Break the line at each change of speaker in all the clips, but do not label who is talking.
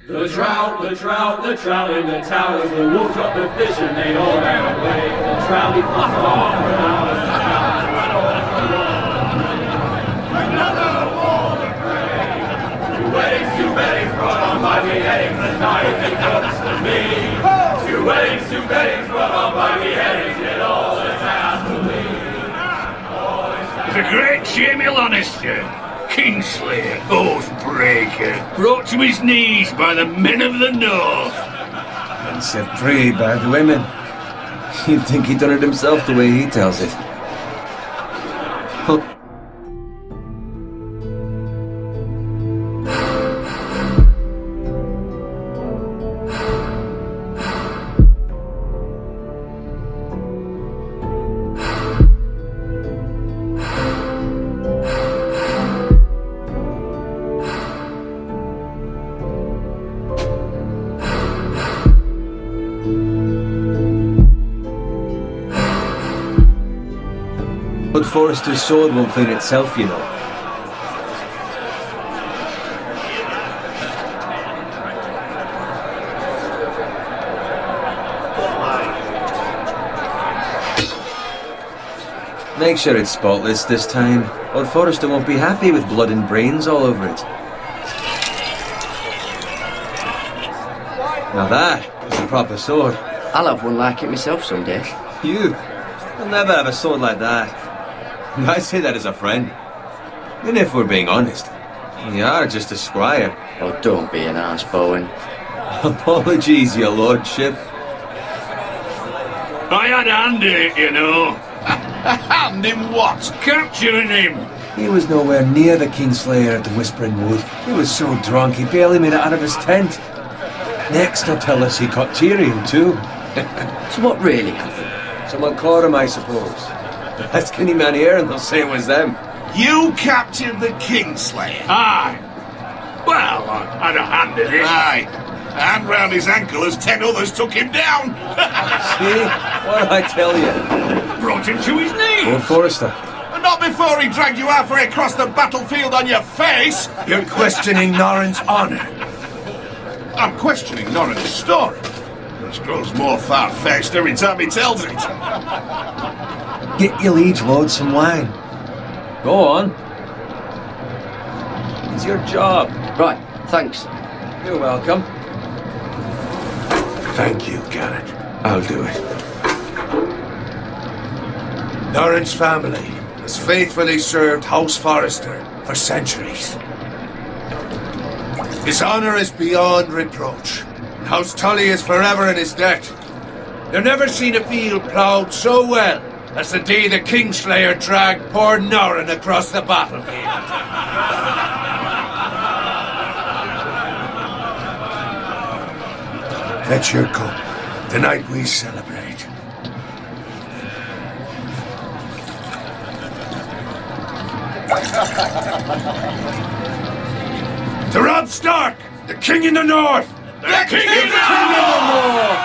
The trout, the trout, the trout in the towers. The wolf dropped the fish and they all ran away. The trout, he flopped off for hours. The trout ran off for another wall of prey. Two weddings brought on by beheadings. The night it comes to me. Two weddings brought on by beheadings. Yet all is happily.
The great Jamie Lannister, Kingslayer, Oathbreaker, brought to his knees by the men of the North.
And set free by the women. You'd think he'd done it himself the way he tells it. But Forrester's sword won't clean itself, you know. Make sure it's spotless this time, or Forrester won't be happy with blood and brains all over it. Now that is a proper sword.
I'll have one like it myself someday.
You? You'll never have a sword like that. And I say that as a friend. And if we're being honest, you are just a squire.
Oh, don't be an arse, Bowen.
Apologies, your lordship.
I had a hand in it, you know.
A hand in what?
Capturing him.
He was nowhere near the Kingslayer at the Whispering Wood. He was so drunk he barely made it out of his tent. Next he'll tell us he caught Tyrion too.
So what really happened?
Someone caught him, I suppose. Ask any man here and they'll say it was them.
You captured the Kingslayer?
Aye. Well, I had a hand in it.
Aye. A hand round his ankle as 10 others took him down.
See? What did I tell you?
Brought him to his knees.
Lord Forrester.
And not before he dragged you halfway across the battlefield on your face.
You're questioning Norrin's honor.
I'm questioning Norrin's story. This grows more far-fetched every time he tells it.
Get your liege lord some wine. Go on. It's your job.
Right, thanks.
You're welcome.
Thank you, Garrett. I'll do it. Norrin's family has faithfully served House Forrester for centuries. His honor is beyond reproach, and House Tully is forever in his debt. They've never seen a field ploughed so well as the day the Kingslayer dragged poor Norrin across the battlefield. Fetch your cup. Tonight we celebrate. To Robb Stark, the King in the North!
The King in the
North!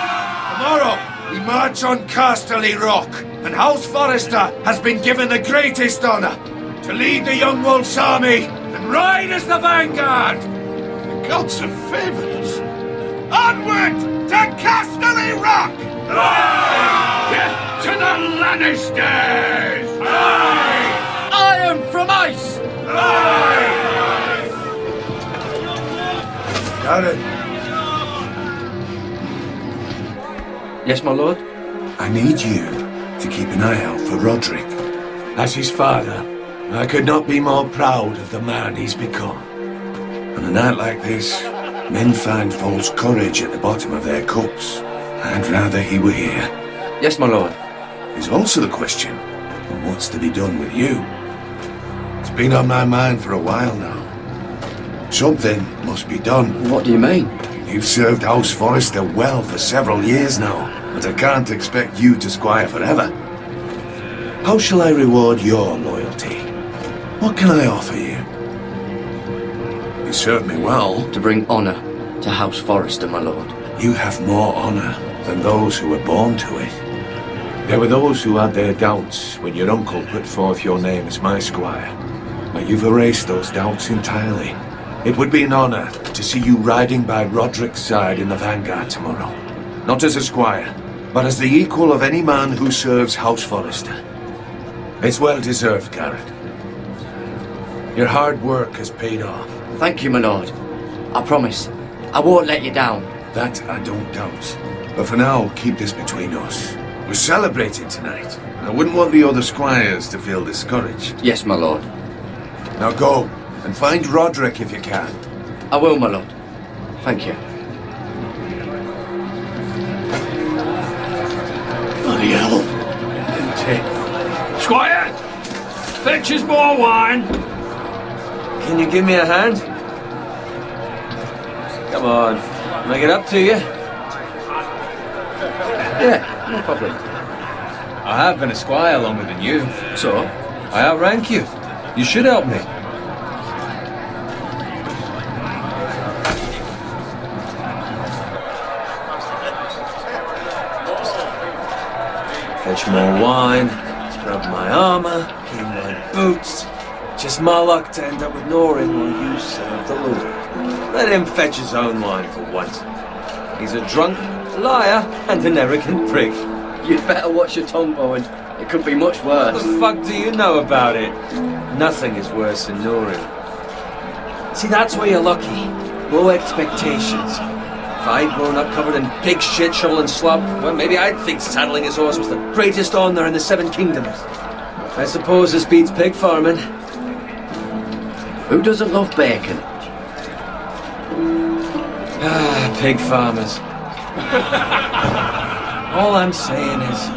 Tomorrow, we march on Casterly Rock, and House Forrester has been given the greatest honor to lead the Young Wolf's army and ride as the vanguard!
The gods have favored us. Onward to Casterly Rock!
Aye! Death to the Lannisters! Aye!
Iron from ice!
Aye!
Garrett,
Yes, my lord?
I need you to keep an eye out for Roderick. As his father, I could not be more proud of the man he's become. On a night like this, men find false courage at the bottom of their cups. I'd rather he were here.
Yes, my lord.
There's also the question of what's to be done with you. It's been on my mind for a while now. Something must be done.
What do you mean?
You've served House Forrester well for several years now, but I can't expect you to squire forever. How shall I reward your loyalty? What can I offer you? You served me well.
To bring honour to House Forrester, my lord.
You have more honour than those who were born to it. There were those who had their doubts when your uncle put forth your name as my squire. But you've erased those doubts entirely. It would be an honor to see you riding by Roderick's side in the vanguard tomorrow. Not as a squire, but as the equal of any man who serves House Forrester. It's well deserved, Garrett. Your hard work has paid off.
Thank you, my lord. I promise. I won't let you down.
That I don't doubt. But for now, keep this between us. We're celebrating tonight. I wouldn't want the other squires to feel discouraged.
Yes, my lord.
Now go, and find Roderick if you can.
I will, my lord. Thank you.
Bloody hell.
Squire! Fetch us more wine!
Can you give me a hand? Come on, make it up to you.
Yeah, no problem.
I have been a squire longer than you.
So?
I outrank you. You should help me. Fetch more wine, scrub my armor, clean my boots. Just my luck to end up with Norin while you serve the Lord. Let him fetch his own wine for once. He's a drunk, liar, and an arrogant prick.
You'd better watch your tongue, Bowen. It could be much
What
worse.
the fuck do you know about it? Nothing is worse than Norin. See, that's where you're lucky. Low expectations. If I'd grown up covered in pig shit, shovel and slop, well, maybe I'd think saddling his horse was the greatest honour in the Seven Kingdoms. I suppose this beats pig farming.
Who doesn't love bacon?
Ah, pig farmers. All I'm saying is,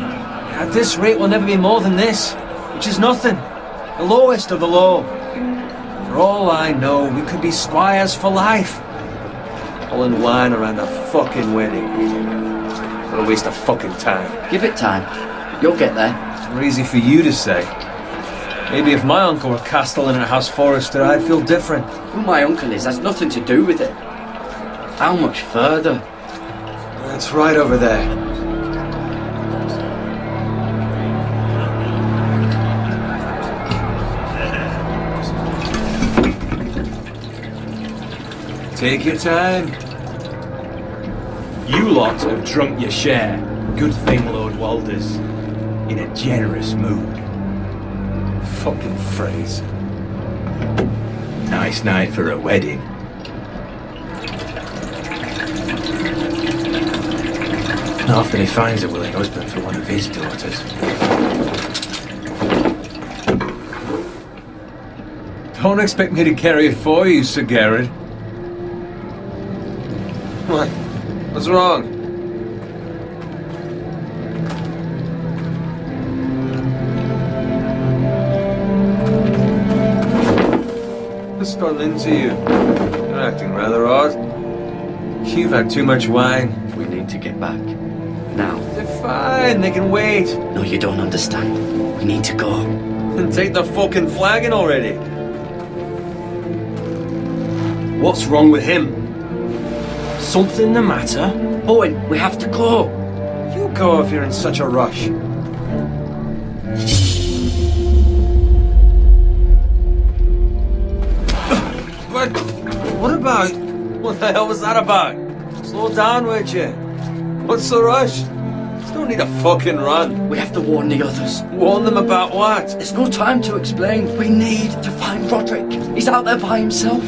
at this rate we'll never be more than this, which is nothing. The lowest of the low. For all I know, we could be squires for life. Pulling wine around a fucking wedding. What a waste of fucking time.
Give it time. You'll get there.
More easy for you to say. Maybe if my uncle were castellan at House Forrester, I'd feel different.
Who my uncle is has nothing to do with it. How much further?
That's right over there. Take your time.
You lot have drunk your share. Good thing Lord Walder's in a generous mood.
Fucking phrase.
Nice night for a wedding. Not often he finds a willing husband for one of his daughters.
Don't expect me to carry it for you, Sir Garrett. What? What's wrong? What's gone into you? You're acting rather odd. You've had too much wine.
We need to get back. Now.
They're fine, they can wait.
No, you don't understand. We need to go.
Then take the fucking flagon already.
What's wrong with him? Something the matter?
Bowen, we have to go.
You go if you're in such a rush. But what about? What the hell was that about? Slow down, would you? What's the rush? There's no need to fucking run.
We have to warn the others.
Warn them about what?
There's no time to explain. We need to find Roderick. He's out there by himself.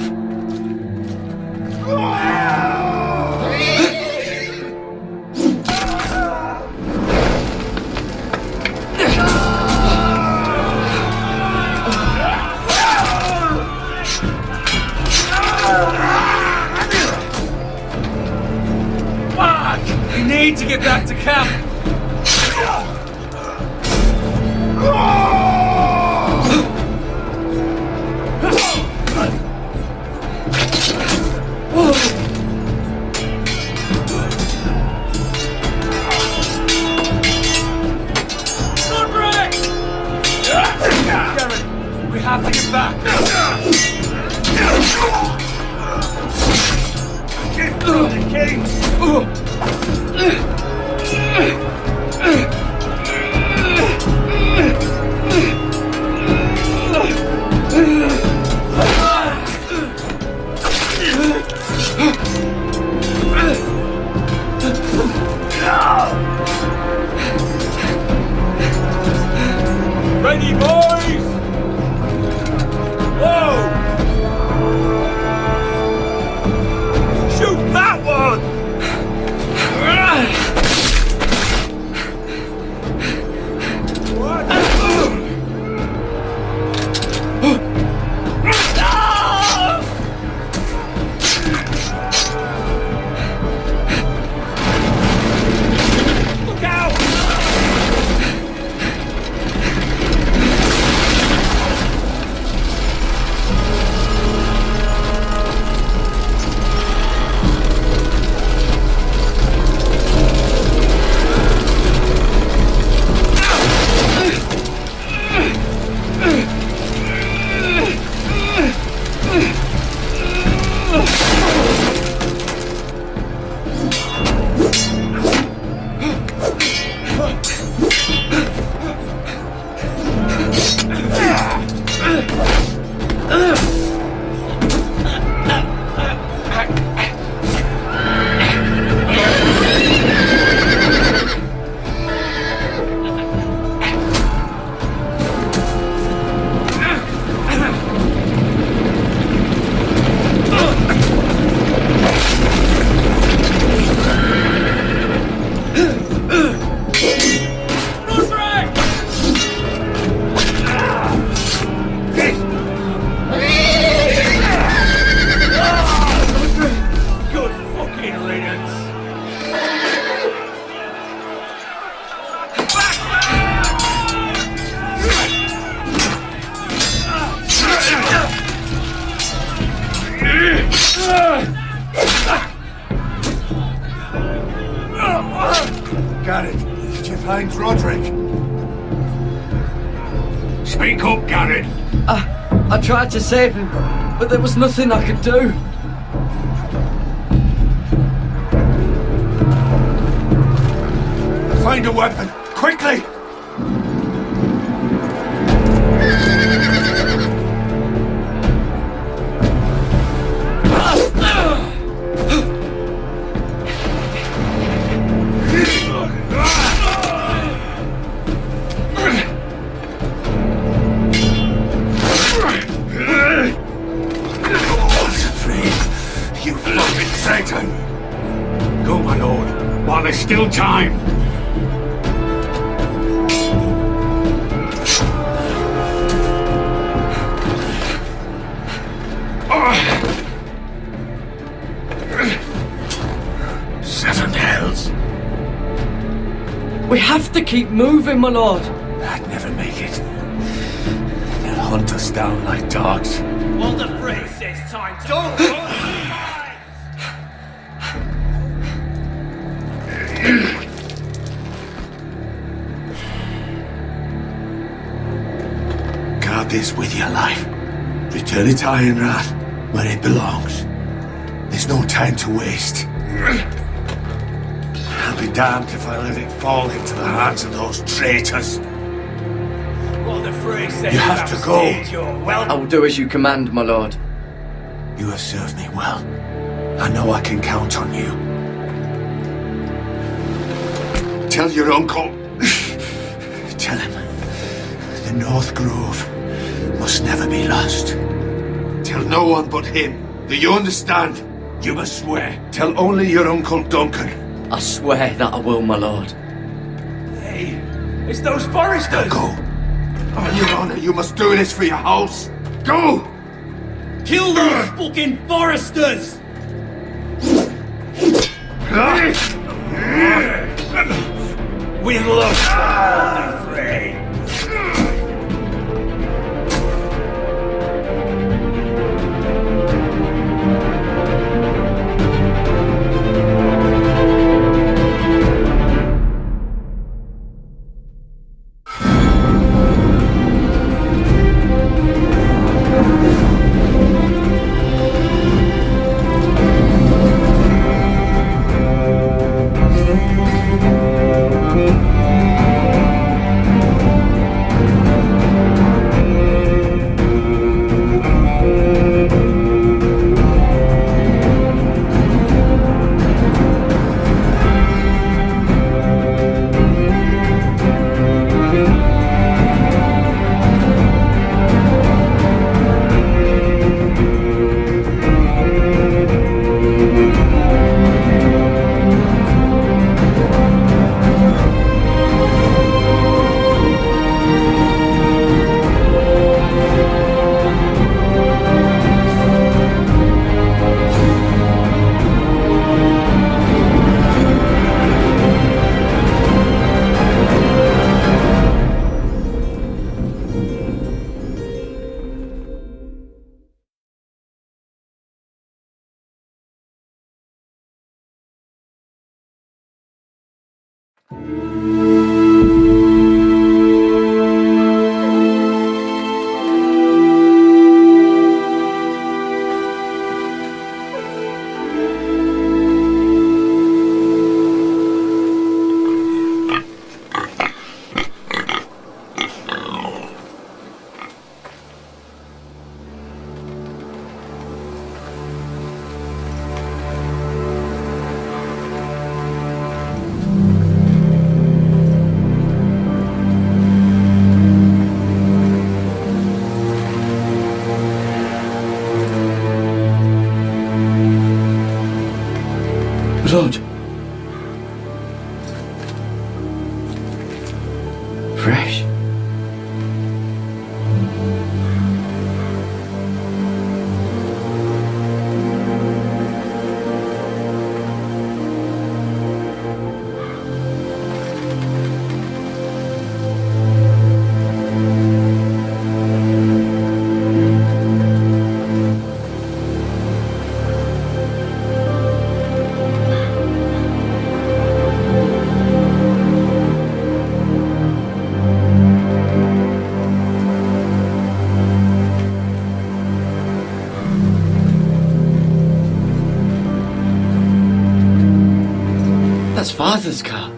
We need to get back to camp. We have to get back. Get through the king.
Garrett, did you find Roderick?
Speak up, Garrett.
I tried to save him, but there was nothing I could do.
Find a weapon, quickly! You fucking Satan!
Go, my lord, while there's still time.
Seven hells.
We have to keep moving, my lord.
I'd never make it. They'll hunt us down like dogs.
Walder Frey says time to go.
Guard this with your life. Return it to Ironrath, where it belongs. There's no time to waste. I'll be damned if I let it fall into the hands of those traitors.
Walder Frey says
You have to go.
I will do as you command, my lord.
You have served me well. I know I can count on you. Tell your uncle. Tell him the North Grove must never be lost. Tell no one but him. Do you understand? You must swear. Tell only your Uncle Duncan.
I swear that I will, my lord.
Hey, it's those foresters.
Go. On your honor, you must do this for your house. Go!
Kill those fucking foresters. We lost Walder Frey.
Blood. Fresh. That's Father's car.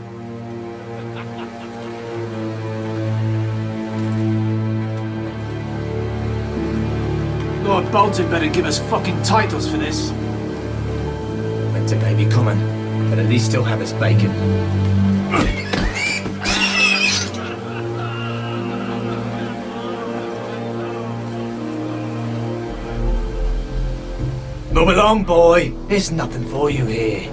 Lord Bolton better give us fucking titles for this.
Winter may be coming, but at least he'll have his bacon. Move along, boy. There's nothing for you here.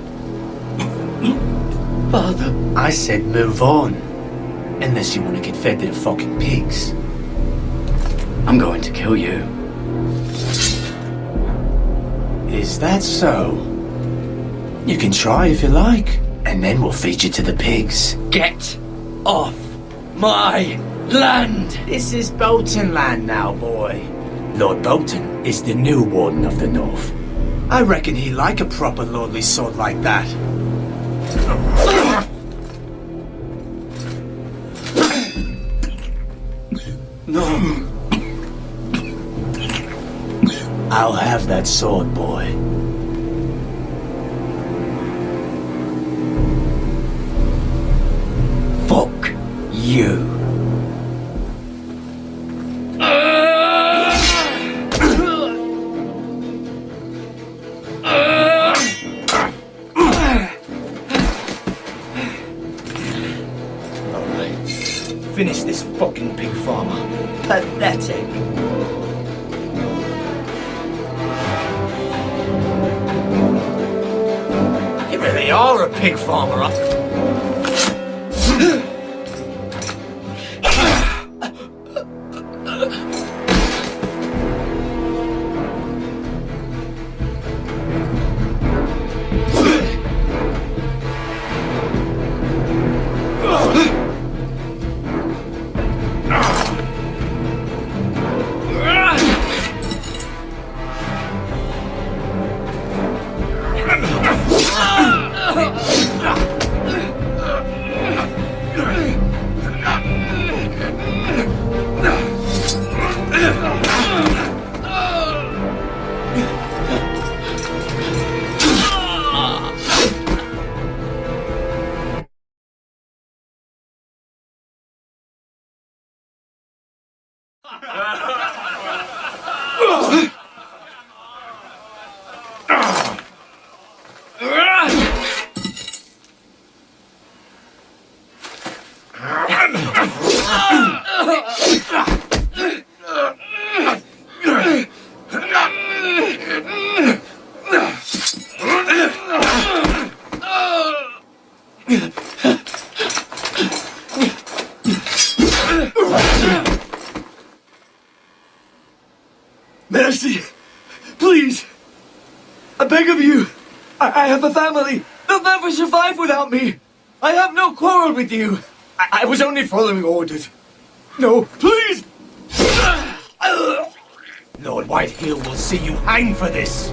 Father.
I said move on. Unless you want to get fed to the fucking pigs.
I'm going to kill you.
Is that so? You can try if you like, and then we'll feed you to the pigs.
Get off my land!
This is Bolton land now, boy. Lord Bolton is the new Warden of the North. I reckon he'd like a proper lordly sword like that.
No.
I'll have that sword, boy.
Fuck you.
Finish this fucking pig farmer.
Pathetic.
You really are a pig farmer,
Mercy! Please! I beg of you! I have a family! They'll never survive without me! I have no quarrel with you! I was only following orders. No, please!
Lord Whitehill will see you hang for this.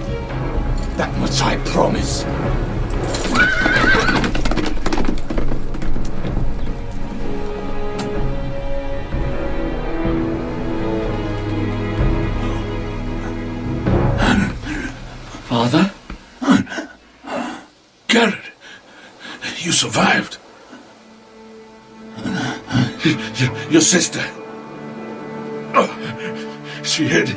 That much I promise.
Father?
Garrett, you survived. Your sister. Oh, she hid.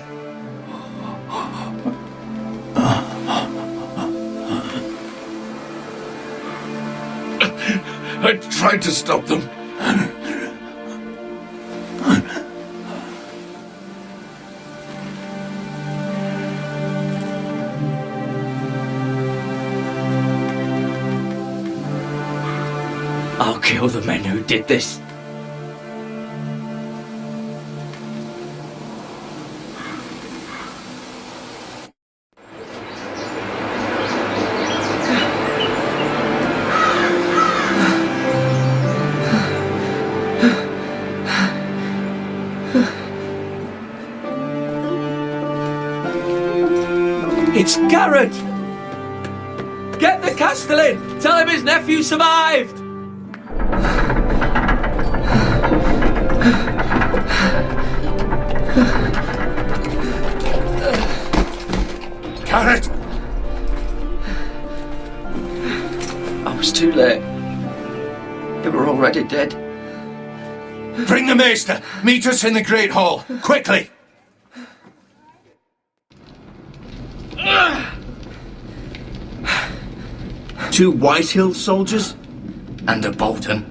I tried to stop them.
I'll kill the men who did this.
It's Garrett! Get the Castellan! Tell him his nephew survived!
Garrett!
I was too late. They were already dead.
Bring the maester. Meet us in the Great Hall. Quickly.
Two Whitehill soldiers?
And a Bolton.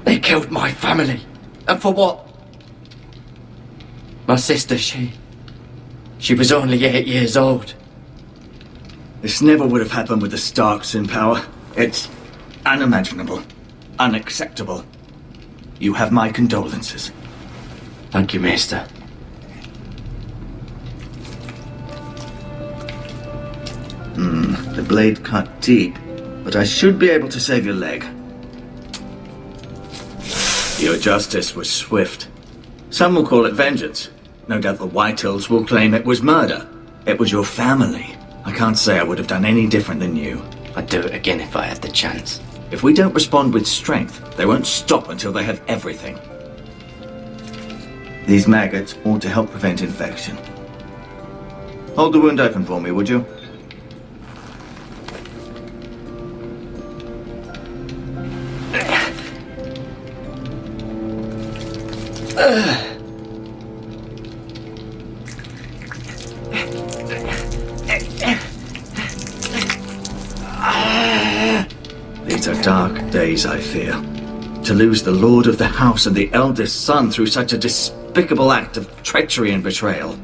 They killed my family. And for what? My sister, she was only 8 years old.
This never would have happened with the Starks in power. It's unimaginable. Unacceptable. You have my condolences.
Thank you, Maester.
The blade cut deep, but I should be able to save your leg. Your justice was swift. Some will call it vengeance. No doubt the Whitehills will claim it was murder. It was your family. I can't say I would have done any different than you.
I'd do it again if I had the chance.
If we don't respond with strength, they won't stop until they have everything. These maggots ought to help prevent infection. Hold the wound open for me, would you? These are dark days, I fear. To lose the lord of the house and the eldest son through such a despicable act of treachery and betrayal.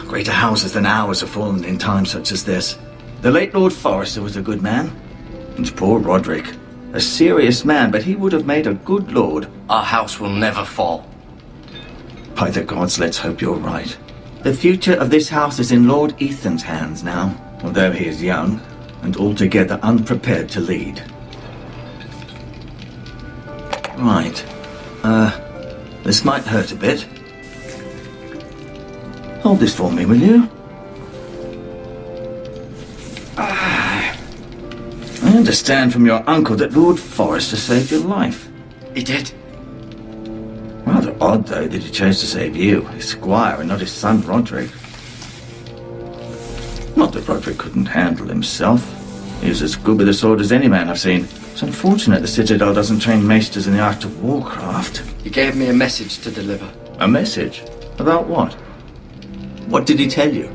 Greater houses than ours have fallen in times such as this. The late Lord Forrester was a good man. And poor Roderick. A serious man, but he would have made a good lord.
Our house will never fall.
By the gods, let's hope you're right. The future of this house is in Lord Ethan's hands now, although he is young and altogether unprepared to lead. Right. This might hurt a bit. Hold this for me, will you? I understand from your uncle that Lord Forrester saved your life.
He did.
Rather odd, though, that he chose to save you, his squire, and not his son Roderick. Not that Roderick couldn't handle himself. He was as good with a sword as any man I've seen. It's unfortunate the Citadel doesn't train maesters in the art of warcraft.
He gave me a message to deliver.
A message? About what? What did he tell you?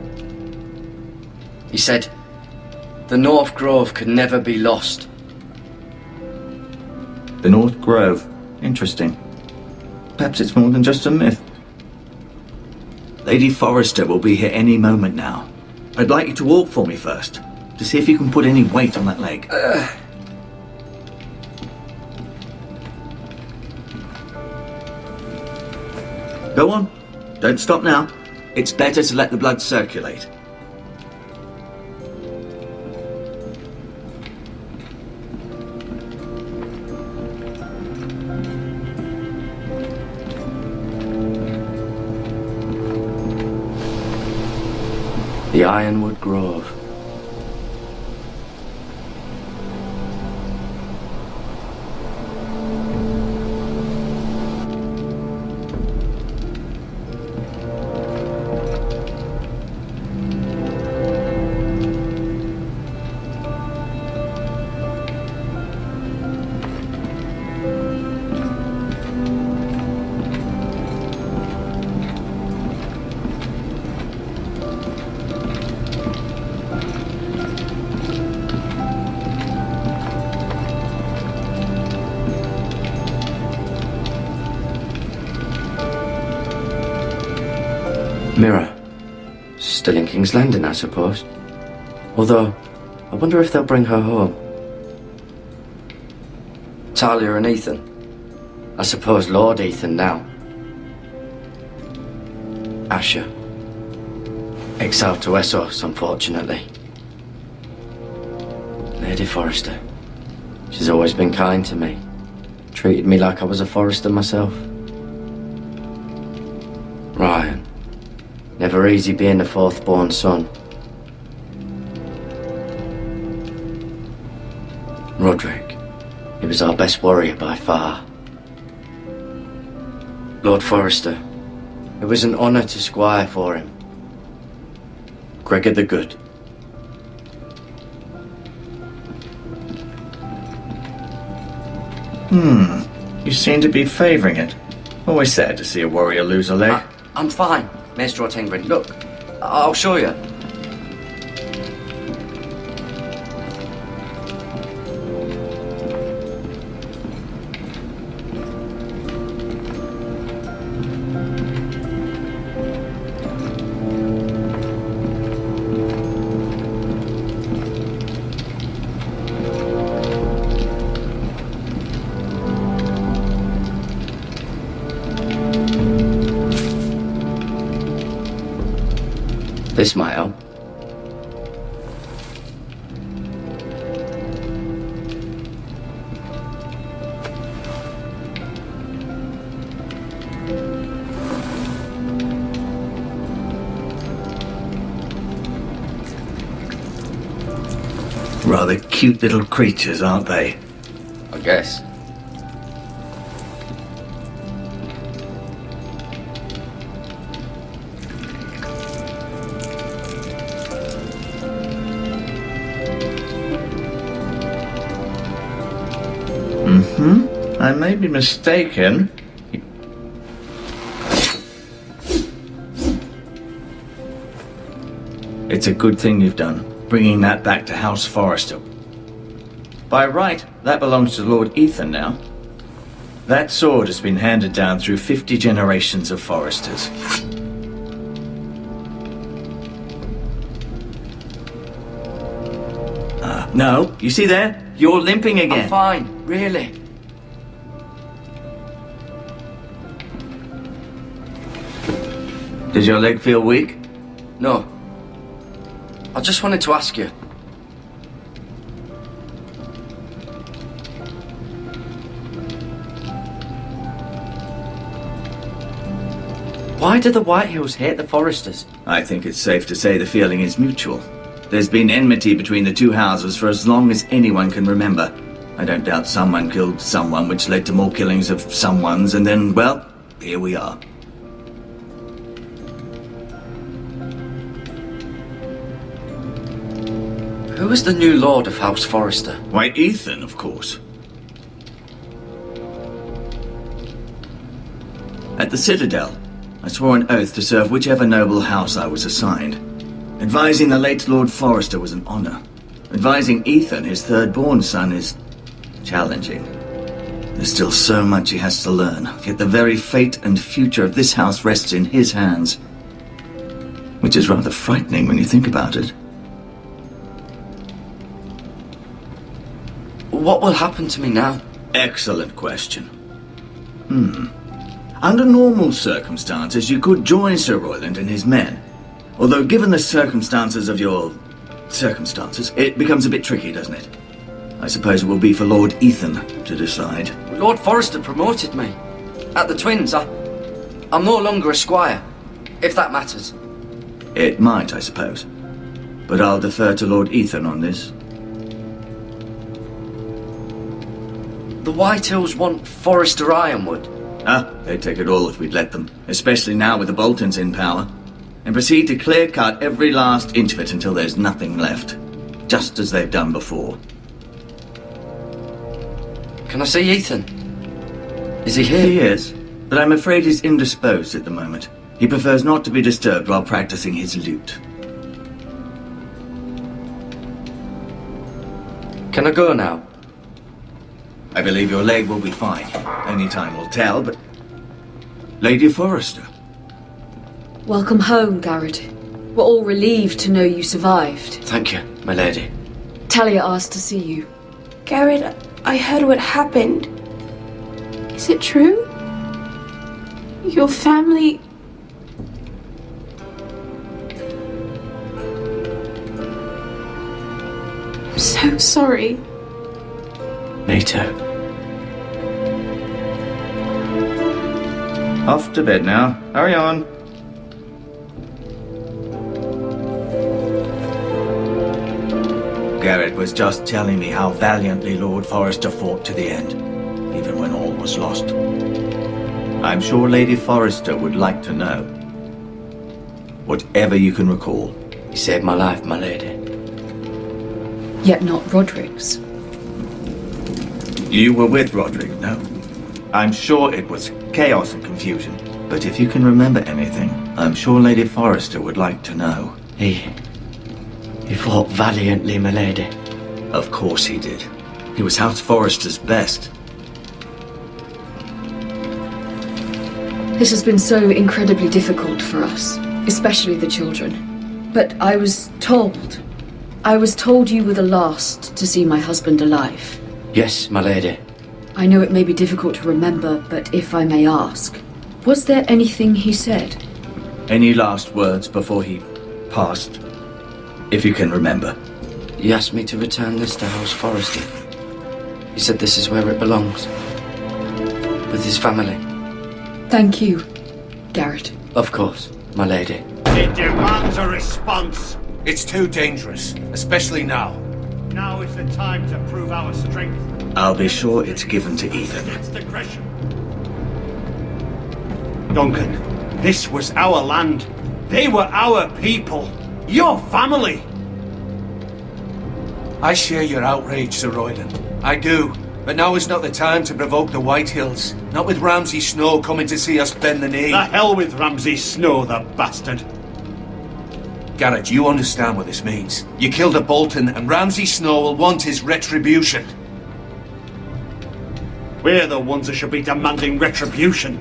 He said, the North Grove could never be lost.
The North Grove. Interesting. Perhaps it's more than just a myth. Lady Forrester will be here any moment now. I'd like you to walk for me first, to see if you can put any weight on that leg. Go on. Don't stop now. It's better to let the blood circulate.
The Ironwood Grove. Mirror. Still in King's Landing, I suppose. Although, I wonder if they'll bring her home. Talia and Ethan. I suppose Lord Ethan now. Asher. Exiled to Essos, unfortunately. Lady Forrester. She's always been kind to me. Treated me like I was a Forrester myself. Ryan. Never easy being the fourth-born son. Roderick. He was our best warrior by far. Lord Forrester. It was an honour to squire for him. Gregor the Good.
You seem to be favouring it. Always sad to see a warrior lose a leg.
I'm fine, Maestro Tingbrin. Look, I'll show you. This might help.
Rather cute little creatures, aren't they?
I guess.
I may be mistaken. It's a good thing you've done, bringing that back to House Forrester. By right, that belongs to Lord Ethan now. That sword has been handed down through 50 generations of Forresters. No, you see there? You're limping again.
I'm fine, really.
Does your leg feel weak?
No. I just wanted to ask you. Why do the Whitehills hate the Forresters?
I think it's safe to say the feeling is mutual. There's been enmity between the two houses for as long as anyone can remember. I don't doubt someone killed someone, which led to more killings of someones, and then, well, here we are.
Who is the new Lord of House Forrester?
Why, Ethan, of course. At the Citadel, I swore an oath to serve whichever noble house I was assigned. Advising the late Lord Forrester was an honor. Advising Ethan, his third-born son, is challenging. There's still so much he has to learn, yet the very fate and future of this house rests in his hands. Which is rather frightening when you think about it.
What will happen to me now?
Excellent question. Under normal circumstances, you could join Sir Royland and his men. Although, given the circumstances of your circumstances, it becomes a bit tricky, doesn't it? I suppose it will be for Lord Ethan to decide.
Lord Forrester promoted me. At the Twins, I'm no longer a squire, if that matters.
It might, I suppose. But I'll defer to Lord Ethan on this.
The Whitehills want Forrester Ironwood.
They'd take it all if we'd let them, especially now with the Boltons in power, and proceed to clear-cut every last inch of it until there's nothing left, just as they've done before.
Can I see Ethan? Is he here?
He is, but I'm afraid he's indisposed at the moment. He prefers not to be disturbed while practicing his lute.
Can I go now?
I believe your leg will be fine. Only time will tell, but... Lady Forrester.
Welcome home, Garrett. We're all relieved to know you survived.
Thank you, my lady.
Talia asked to see you.
Garrett, I heard what happened. Is it true? Your family... I'm so sorry.
Me too.
Off to bed now. Hurry on. Garrett was just telling me how valiantly Lord Forrester fought to the end, even when all was lost. I'm sure Lady Forrester would like to know. Whatever you can recall.
You saved my life, my lady.
Yet not Roderick's.
You were with Roderick, no? I'm sure it was chaos and confusion. But if you can remember anything, I'm sure Lady Forrester would like to know.
He fought valiantly, my lady.
Of course he did. He was House Forrester's best.
This has been so incredibly difficult for us, especially the children. But I was told you were the last to see my husband alive.
Yes, my lady.
I know it may be difficult to remember, but if I may ask, was there anything he said?
Any last words before he passed? If you can remember.
He asked me to return this to House Forrester. He said this is where it belongs. With his family.
Thank you, Garrett.
Of course, my lady.
It demands a response.
It's too dangerous, especially now.
Now is the time to prove our strength.
I'll be sure it's given to Ethan.
Against aggression. Duncan, this was our land. They were our people. Your family.
I share your outrage, Sir Royland. I do. But now is not the time to provoke the Whitehills. Not with Ramsay Snow coming to see us bend the knee.
The hell with Ramsay Snow, the bastard.
Garrett, you understand what this means. You killed a Bolton, and Ramsay Snow will want his retribution.
We're the ones that should be demanding retribution.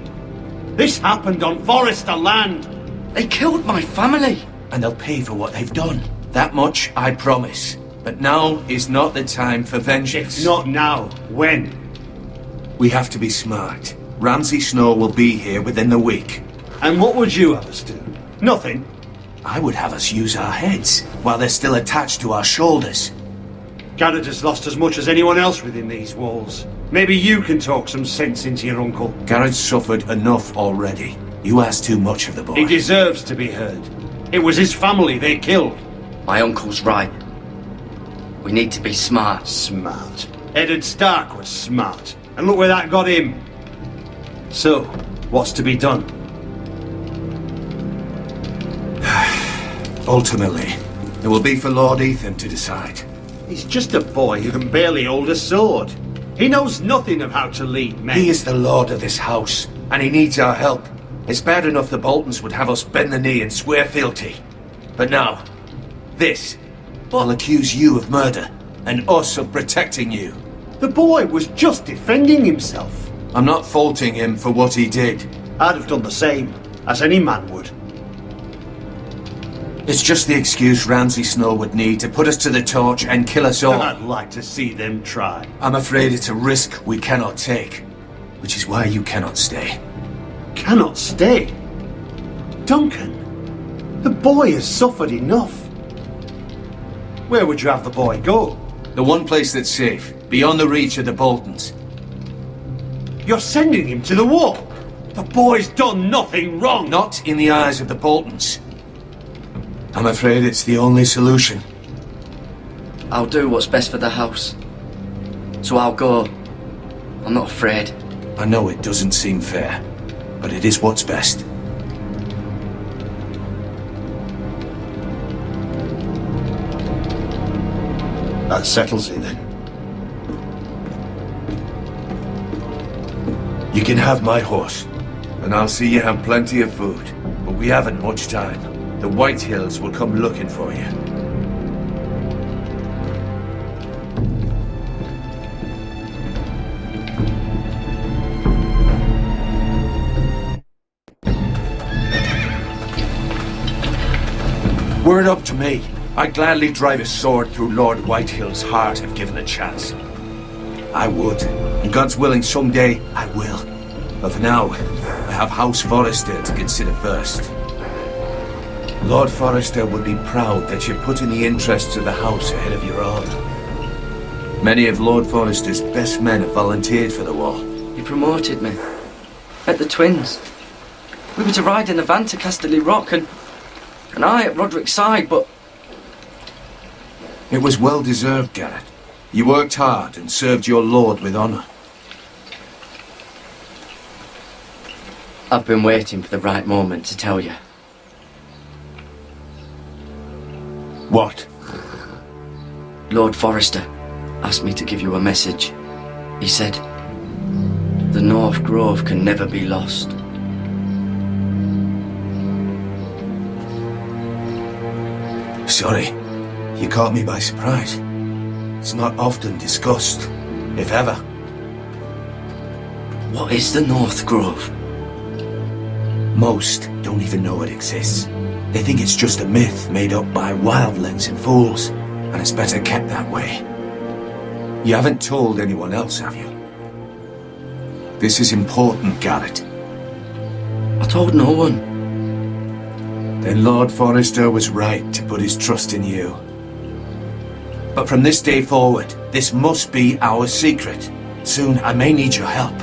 This happened on Forrester land.
They killed my family.
And they'll pay for what they've done. That much I promise. But now is not the time for vengeance.
If not now, when?
We have to be smart. Ramsay Snow will be here within the week.
And what would you have us do? Nothing.
I would have us use our heads while they're still attached to our shoulders.
Garrett has lost as much as anyone else within these walls. Maybe you can talk some sense into your uncle.
Garrett's suffered enough already. You ask too much of the boy.
He deserves to be heard. It was his family they killed.
My uncle's right. We need to be smart.
Smart. Eddard Stark was smart. And look where that got him. So, what's to be done?
Ultimately, it will be for Lord Ethan to decide.
He's just a boy who can barely hold a sword. He knows nothing of how to lead men.
He is the lord of this house, and he needs our help. It's bad enough the Boltons would have us bend the knee and swear fealty. But now, this will accuse you of murder, and us of protecting you.
The boy was just defending himself.
I'm not faulting him for what he did.
I'd have done the same, as any man would.
It's just the excuse Ramsay Snow would need to put us to the torch and kill us all.
I'd like to see them try.
I'm afraid it's a risk we cannot take, which is why you cannot stay.
Cannot stay? Duncan, the boy has suffered enough. Where would you have the boy go?
The one place that's safe, beyond the reach of the Boltons.
You're sending him to the war. The boy's done nothing wrong.
Not in the eyes of the Boltons. I'm afraid it's the only solution.
I'll do what's best for the house. So I'll go. I'm not afraid.
I know it doesn't seem fair, but it is what's best.
That settles it then.
You can have my horse, and I'll see you have plenty of food. But we haven't much time. The Whitehills will come looking for you. Were it up to me, I'd gladly drive a sword through Lord Whitehill's heart if given the chance. I would, and God's willing someday I will. But for now, I have House Forrester to consider first. Lord Forrester would be proud that you're putting the interests of the house ahead of your own. Many of Lord Forrester's best men have volunteered for the war.
He promoted me. At the Twins. We were to ride in the van to Casterly Rock and I at Roderick's side, but...
It was well deserved, Garrett. You worked hard and served your lord with honour.
I've been waiting for the right moment to tell you.
What?
Lord Forrester asked me to give you a message. He said, the North Grove can never be lost.
Sorry, you caught me by surprise. It's not often discussed, if ever.
What is the North Grove?
Most don't even know it exists. They think it's just a myth made up by wildlings and fools, and it's better kept that way. You haven't told anyone else, have you? This is important, Garrett.
I told no one.
Then Lord Forrester was right to put his trust in you. But from this day forward, this must be our secret. Soon I may need your help,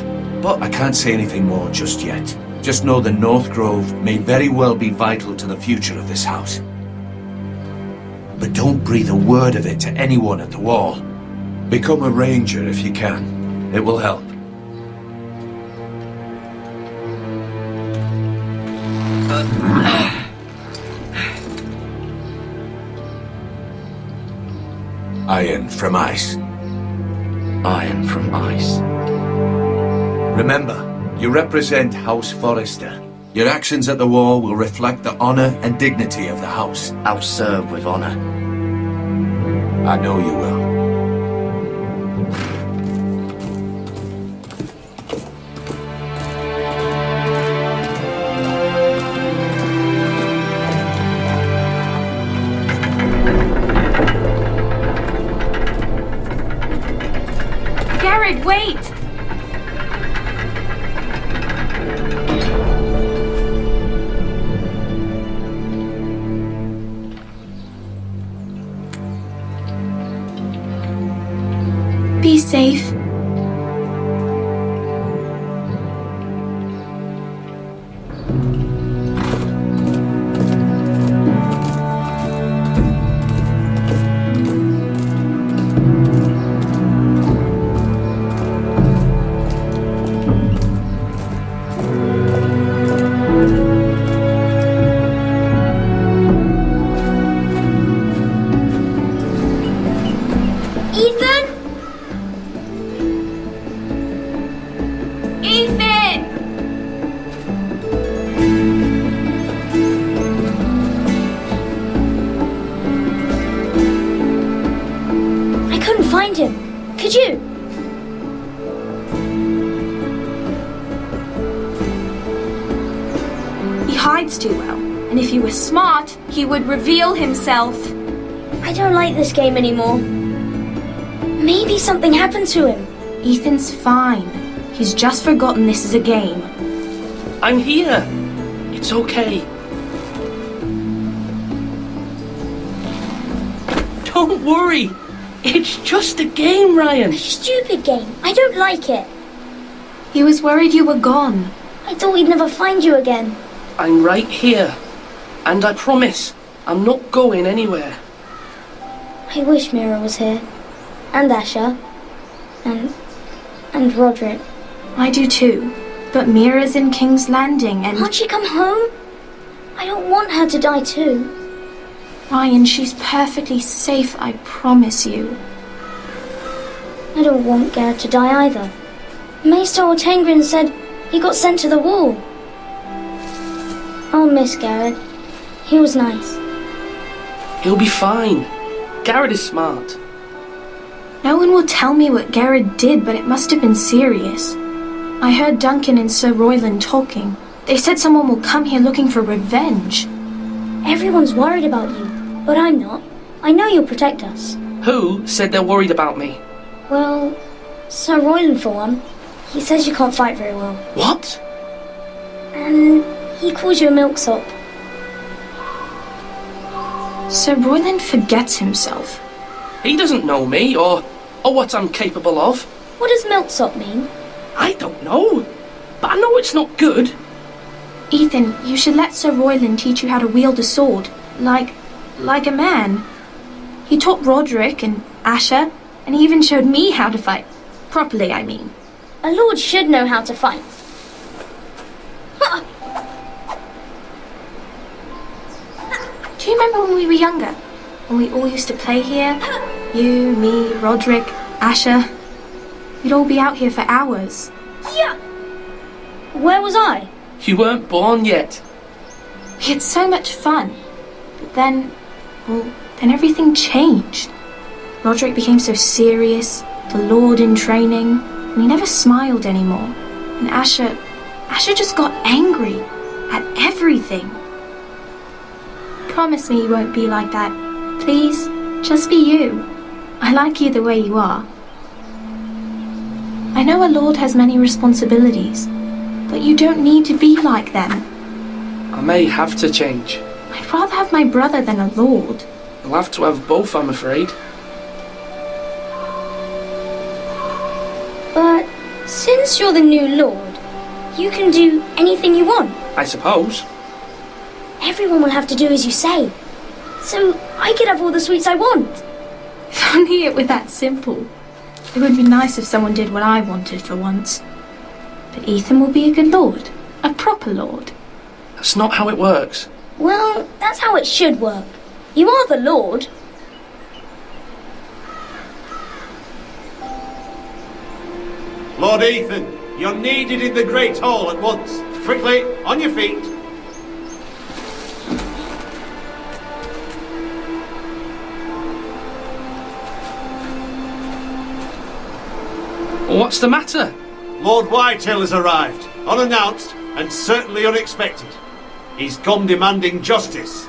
but I can't say anything more just yet. Just know the North Grove may very well be vital to the future of this house. But don't breathe a word of it to anyone at the Wall. Become a ranger if you can. It will help. Iron from ice.
Iron from ice.
Remember, you represent House Forrester. Your actions at the Wall will reflect the honor and dignity of the house.
I'll serve with honor.
I know you will.
Garrett, wait! Be safe.
Could you?
He hides too well, and if he were smart, he would reveal himself.
I don't like this game anymore. Maybe something happened to him.
Ethan's fine. He's just forgotten this is a game.
I'm here. It's okay. Don't worry. It's just a game, Ryan.
A stupid game. I don't like it.
He was worried you were gone.
I thought we'd never find you again.
I'm right here. And I promise, I'm not going anywhere.
I wish Mira was here. And Asher. And Roderick.
I do too. But Mira's in King's Landing and...
Can't she come home? I don't want her to die too.
Ryan, she's perfectly safe, I promise you.
I don't want Garrett to die either. Maester Ortengrin said he got sent to the Wall. I'll miss Garrett. He was nice.
He'll be fine. Garrett is smart.
No one will tell me what Garrett did, but it must have been serious. I heard Duncan and Sir Royland talking. They said someone will come here looking for revenge.
Everyone's worried about you, but I'm not. I know you'll protect us.
Who said they're worried about me?
Well, Sir Royland for one. He says you can't fight very well.
What?
And he calls you a milksop.
Sir Royland forgets himself.
He doesn't know me or what I'm capable of.
What does milksop mean?
I don't know, but I know it's not good.
Ethan, you should let Sir Royland teach you how to wield a sword, like a man. He taught Roderick and Asher, and he even showed me how to fight. Properly, I mean.
A lord should know how to fight.
Do you remember when we were younger? When we all used to play here? You, me, Roderick, Asher. we'd all be out here for hours.
Yeah. Where was I?
You weren't born yet.
We had so much fun. But then everything changed. Roderick became so serious, the Lord in training, and he never smiled anymore. And Asher just got angry at everything. Promise me you won't be like that. Please, just be you. I like you the way you are. I know a lord has many responsibilities, but you don't need to be like them.
I may have to change.
I'd rather have my brother than a lord.
I'll have to have both, I'm afraid.
But since you're the new lord, you can do anything you want.
I suppose.
Everyone will have to do as you say. So I could have all the sweets I want.
If only it were that simple. It would be nice if someone did what I wanted for once. But Ethan will be a good lord. A proper lord.
That's not how it works.
Well, that's how it should work. You are the lord.
Lord Ethan, you're needed in the Great Hall at once. Quickly, on your feet.
What's the matter?
Lord Whitehill has arrived, unannounced and certainly unexpected. He's come demanding justice.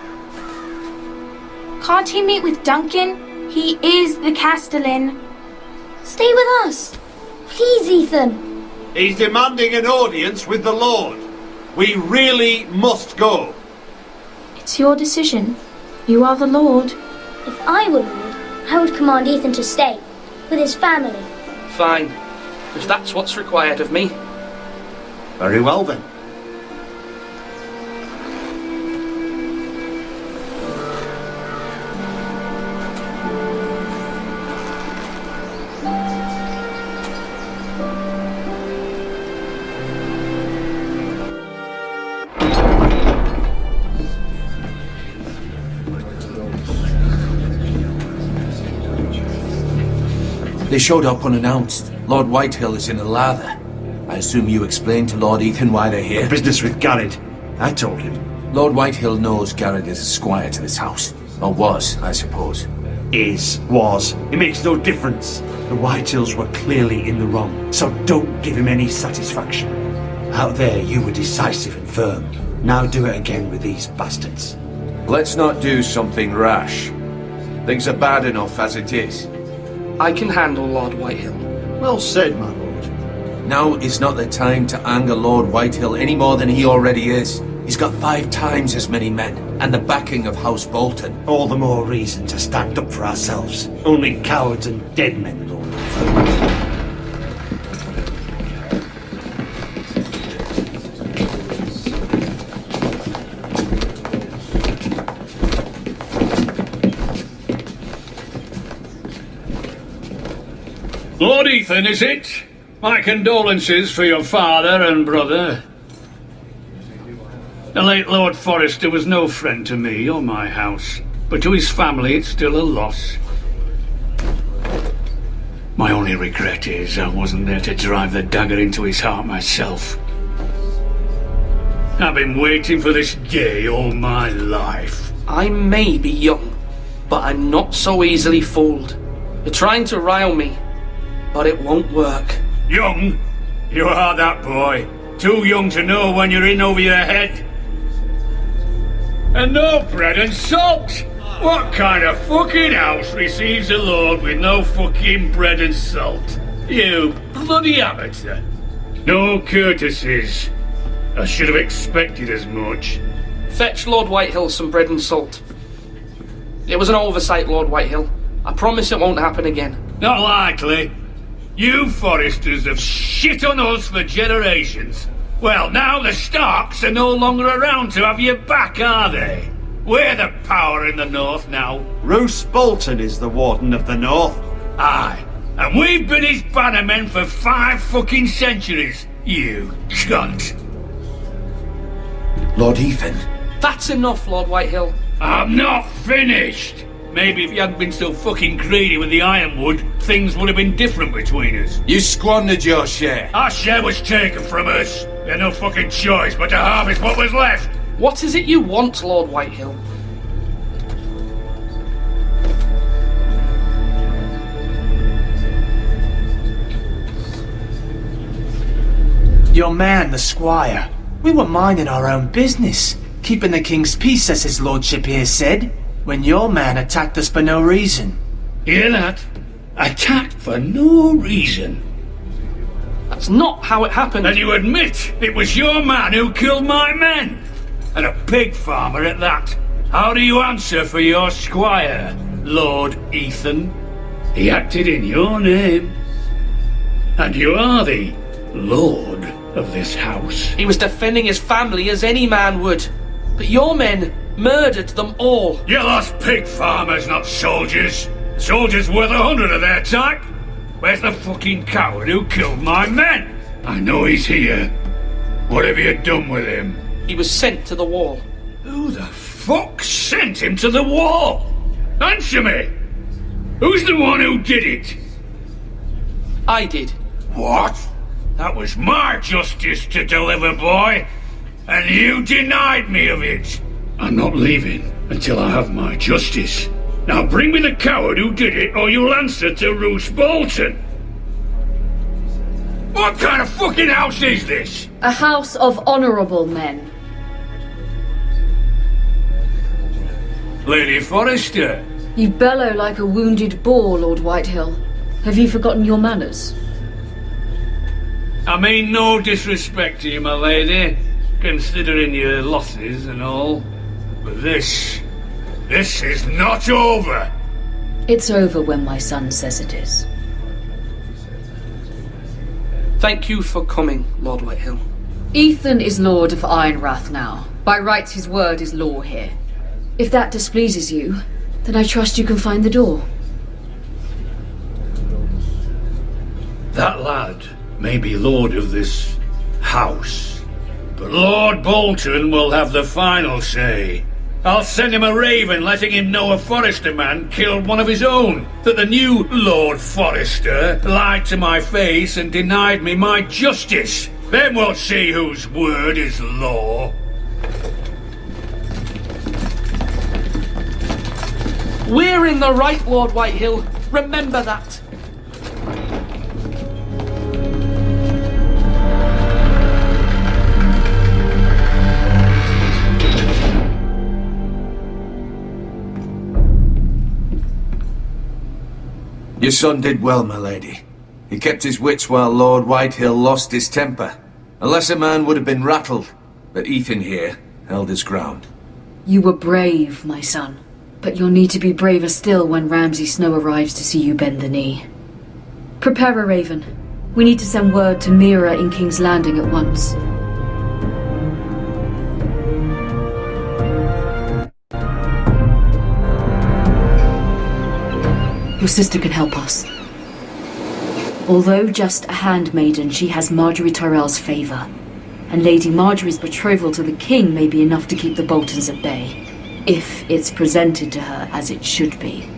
Can't he meet with Duncan? He is the Castellan.
Stay with us. Please, Ethan.
He's demanding an audience with the Lord. We really must go.
It's your decision. You are the Lord.
If I were lord, I would command Ethan to stay with his family.
Fine. If that's what's required of me.
Very well then.
They showed up unannounced. Lord Whitehill is in a lather. I assume you explained to Lord Ethan why they're here?
Business with Garrett. I told him.
Lord Whitehill knows Garrett is a squire to this house. Or was, I suppose.
Was. It makes no difference. The Whitehills were clearly in the wrong, so don't give him any satisfaction. Out there, you were decisive and firm. Now do it again with these bastards.
Let's not do something rash. Things are bad enough as it is.
I can handle Lord Whitehill.
Well said, my lord.
Now is not the time to anger Lord Whitehill any more than he already is. He's got 5 times as many men, and the backing of House Bolton.
All the more reason to stand up for ourselves. Only cowards and dead men, Lord.
Lord Ethan, is it? My condolences for your father and brother. The late Lord Forrester was no friend to me or my house, but to his family it's still a loss. My only regret is I wasn't there to drive the dagger into his heart myself. I've been waiting for this day all my life.
I may be young, but I'm not so easily fooled. You're trying to rile me, but it won't work.
Young? You are that boy. Too young to know when you're in over your head. And no bread and salt! What kind of fucking house receives a lord with no fucking bread and salt? You bloody amateur. No courtesies. I should have expected as much.
Fetch Lord Whitehill some bread and salt. It was an oversight, Lord Whitehill. I promise it won't happen again.
Not likely. You Forresters have shit on us for generations. Well, now the Starks are no longer around to have your back, are they? We're the power in the north now.
Roose Bolton is the Warden of the North.
Aye, and we've been his bannermen for 5 fucking centuries, you cunt.
Lord Ethan.
That's enough, Lord Whitehill.
I'm not finished. Maybe if you hadn't been so fucking greedy with the ironwood, things would have been different between us.
You squandered your share.
Our share was taken from us. We had no fucking choice but to harvest what was left.
What is it you want, Lord Whitehill?
Your man, the squire. We were minding our own business, keeping the king's peace, as his lordship here said, when your man attacked us for no reason.
Hear that? Attacked for no reason.
That's not how it happened.
And you admit it was your man who killed my men? And a pig farmer at that. How do you answer for your squire, Lord Ethan? He acted in your name. And you are the lord of this house.
He was defending his family as any man would. But your men murdered them all.
You lost pig farmers, not soldiers. Soldiers worth 100 of their type. Where's the fucking coward who killed my men? I know he's here. What have you done with him?
He was sent to the wall.
Who the fuck sent him to the wall? Answer me! Who's the one who did it?
I did.
What? That was my justice to deliver, boy. And you denied me of it. I'm not leaving until I have my justice. Now bring me the coward who did it, or you'll answer to Roose Bolton. What kind of fucking house is this?
A house of honourable men.
Lady Forrester.
You bellow like a wounded boar, Lord Whitehill. Have you forgotten your manners?
I mean no disrespect to you, my lady, considering your losses and all. But this is not over.
It's over when my son says it is.
Thank you for coming, Lord Whitehill.
Ethan is Lord of Ironrath now. By rights his word is law here. If that displeases you, then I trust you can find the door.
That lad may be lord of this house, but Lord Bolton will have the final say. I'll send him a raven letting him know a Forrester man killed one of his own, that the new Lord Forrester lied to my face and denied me my justice. Then we'll see whose word is law.
We're in the right, Lord Whitehill. Remember that.
Your son did well, my lady. He kept his wits while Lord Whitehill lost his temper. A lesser man would have been rattled, but Ethan here held his ground.
You were brave, my son. But you'll need to be braver still when Ramsay Snow arrives to see you bend the knee. Prepare a raven. We need to send word to Mira in King's Landing at once. Your sister can help us. Although just a handmaiden, she has Marjorie Tyrell's favour. And Lady Marjorie's betrothal to the king may be enough to keep the Boltons at bay. If it's presented to her as it should be.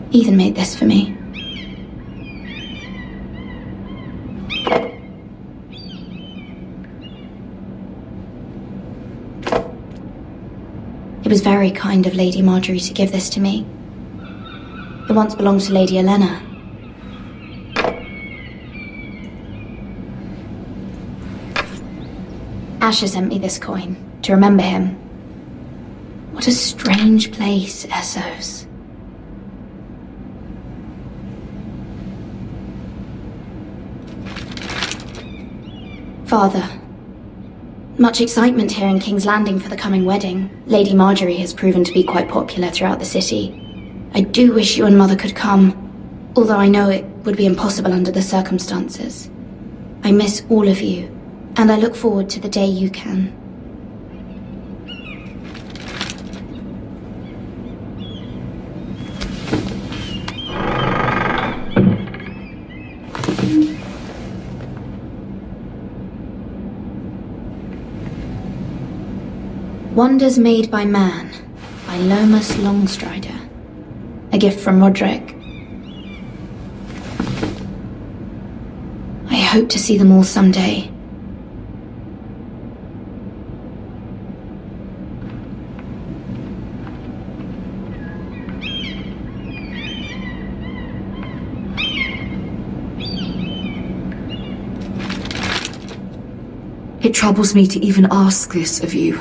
Ethan made this for me. It was very kind of Lady Marjorie to give this to me. It once belonged to Lady Elena. Asher sent me this coin to remember him. What a strange place, Essos. Father, much excitement here in King's Landing for the coming wedding. Lady Marjorie has proven to be quite popular throughout the city. I do wish you and Mother could come, although I know it would be impossible under the circumstances. I miss all of you, And I look forward to the day you can. Wonders Made by Man, by Lomas Longstrider. A gift from Roderick. I hope to see them all someday.
It troubles me to even ask this of you,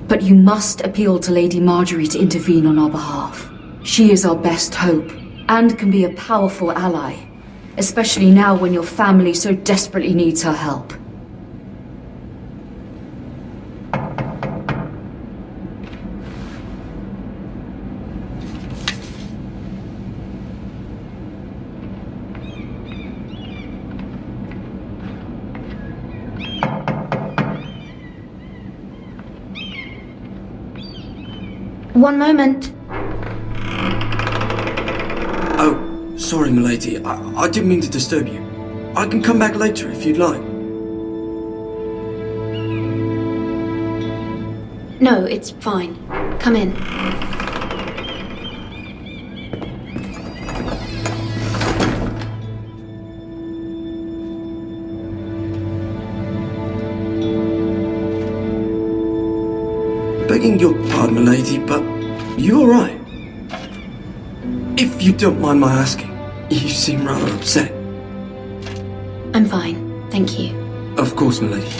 but you must appeal to Lady Marjorie to intervene on our behalf. She is our best hope, and can be a powerful ally, especially now when your family so desperately needs her help.
One moment.
Oh, sorry, milady. I didn't mean to disturb you. I can come back later if you'd like.
No, it's fine. Come in.
Begging your pardon, milady, but you alright? If you don't mind my asking, you seem rather upset.
I'm fine, thank you.
Of course, milady.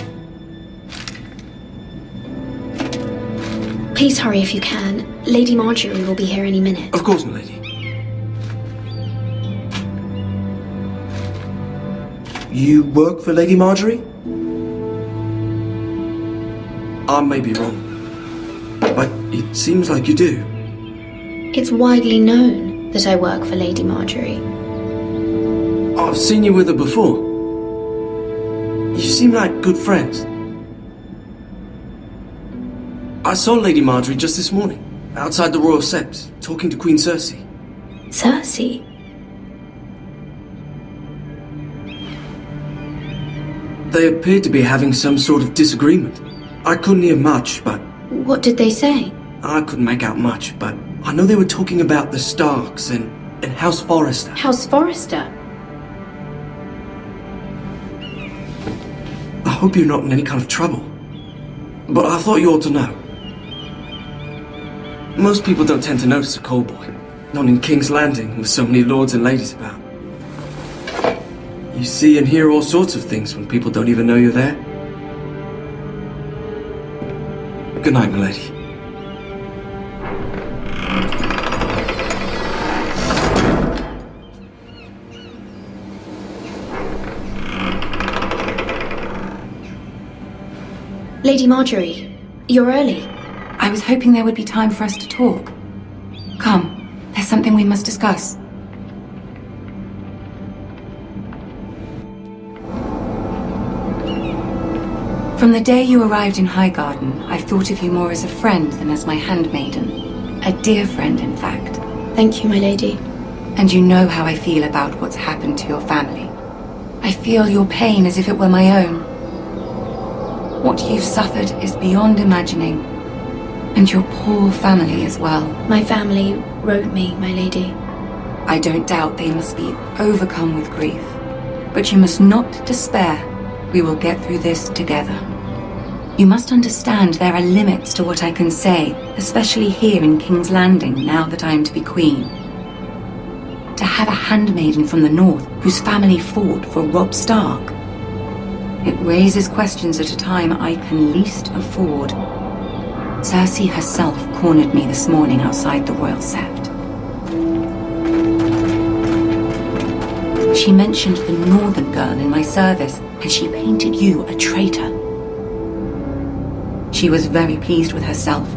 Please hurry if you can. Lady Marjorie will be here any minute.
Of course, milady. You work for Lady Marjorie? I may be wrong, but it seems like you do.
It's widely known that I work for Lady Marjorie.
I've seen you with her before. You seem like good friends. I saw Lady Marjorie just this morning, outside the Royal Sept, talking to Queen Cersei.
Cersei?
They appeared to be having some sort of disagreement. I couldn't hear much, but...
What did they say?
I couldn't make out much, but I know they were talking about the Starks and House Forrester.
House Forrester?
I hope you're not in any kind of trouble, but I thought you ought to know. Most people don't tend to notice a callboy, not in King's Landing with so many lords and ladies about. You see and hear all sorts of things when people don't even know you're there. Good night, milady.
Lady Marjorie, you're early.
I was hoping there would be time for us to talk. Come, there's something we must discuss. From the day you arrived in Highgarden, I've thought of you more as a friend than as my handmaiden. A dear friend, in fact.
Thank you, my lady.
And you know how I feel about what's happened to your family. I feel your pain as if it were my own. What you've suffered is beyond imagining. And your poor family as well.
My family wrote me, my lady.
I don't doubt they must be overcome with grief. But you must not despair. We will get through this together. You must understand there are limits to what I can say, especially here in King's Landing, now that I am to be queen. To have a handmaiden from the north whose family fought for Robb Stark. It raises questions at a time I can least afford. Cersei herself cornered me this morning outside the Royal Sept. She mentioned the northern girl in my service, and she painted you a traitor. She was very pleased with herself.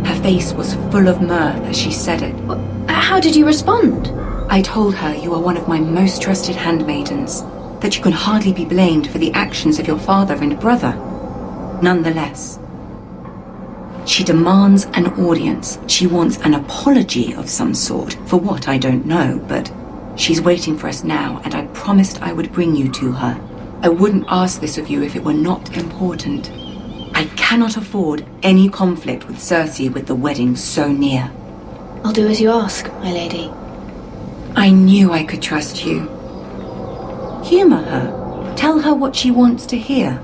Her face was full of mirth as she said it.
How did you respond?
I told her you are one of my most trusted handmaidens, that you can hardly be blamed for the actions of your father and brother. Nonetheless, she demands an audience. She wants an apology of some sort, for what I don't know, but she's waiting for us now, and I promised I would bring you to her. I wouldn't ask this of you if it were not important. I cannot afford any conflict with Cersei with the wedding so near.
I'll do as you ask, my lady.
I knew I could trust you. Humor her. Tell her what she wants to hear.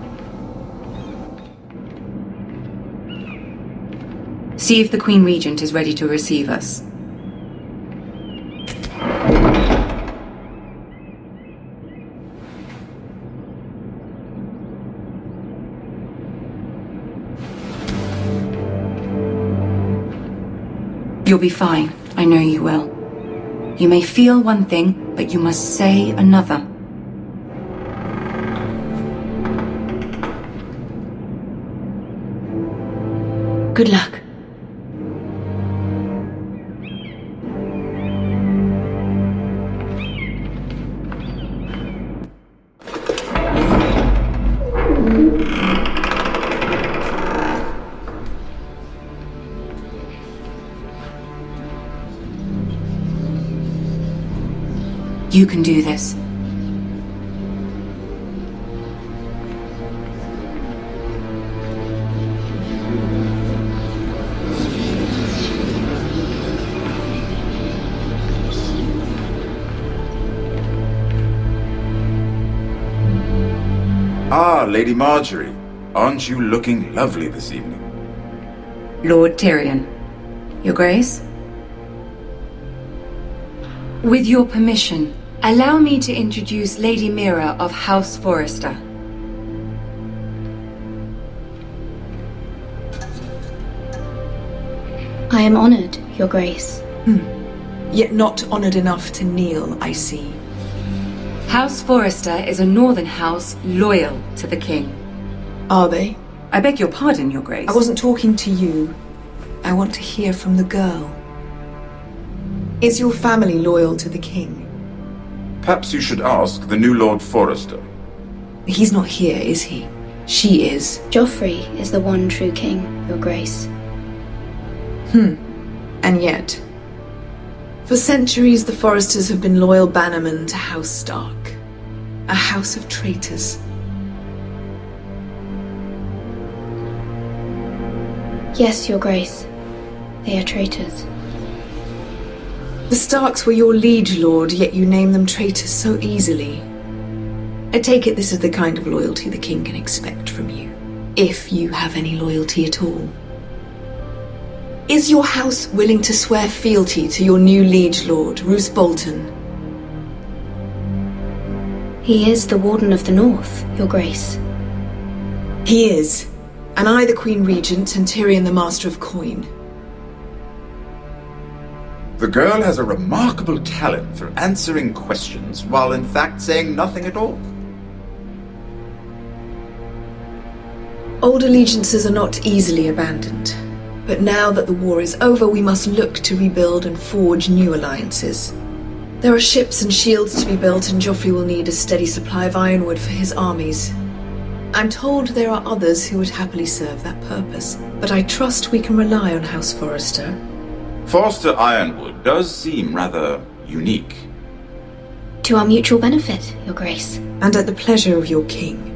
See if the Queen Regent is ready to receive us. You'll be fine. I know you will. You may feel one thing, but you must say another.
Good luck.
You can do this.
Ah, Lady Marjorie. Aren't you looking lovely this evening?
Lord Tyrion. Your Grace? With your permission, allow me to introduce Lady Mira of House Forrester.
I am honored, Your Grace.
Yet not honored enough to kneel, I see.
House Forrester is a northern house loyal to the king.
Are they?
I beg your pardon, Your Grace.
I wasn't talking to you. I want to hear from the girl. Is your family loyal to the king?
Perhaps you should ask the new Lord Forrester.
He's not here, is he? She is.
Joffrey is the one true king, Your Grace.
And yet, for centuries the Forresters have been loyal bannermen to House Stark. A house of traitors.
Yes, Your Grace. They are traitors.
The Starks were your liege lord, yet you name them traitors so easily. I take it this is the kind of loyalty the king can expect from you. If you have any loyalty at all. Is your house willing to swear fealty to your new liege lord, Roose Bolton?
He is the Warden of the North, Your Grace.
He is. And I the Queen Regent and Tyrion the Master of Coin.
The girl has a remarkable talent for answering questions while in fact saying nothing at all.
Old allegiances are not easily abandoned. But now that the war is over, we must look to rebuild and forge new alliances. There are ships and shields to be built, and Joffrey will need a steady supply of ironwood for his armies. I'm told there are others who would happily serve that purpose, but I trust we can rely on House Forrester.
Forster Ironwood does seem rather unique.
To our mutual benefit, Your Grace.
And at the pleasure of your king.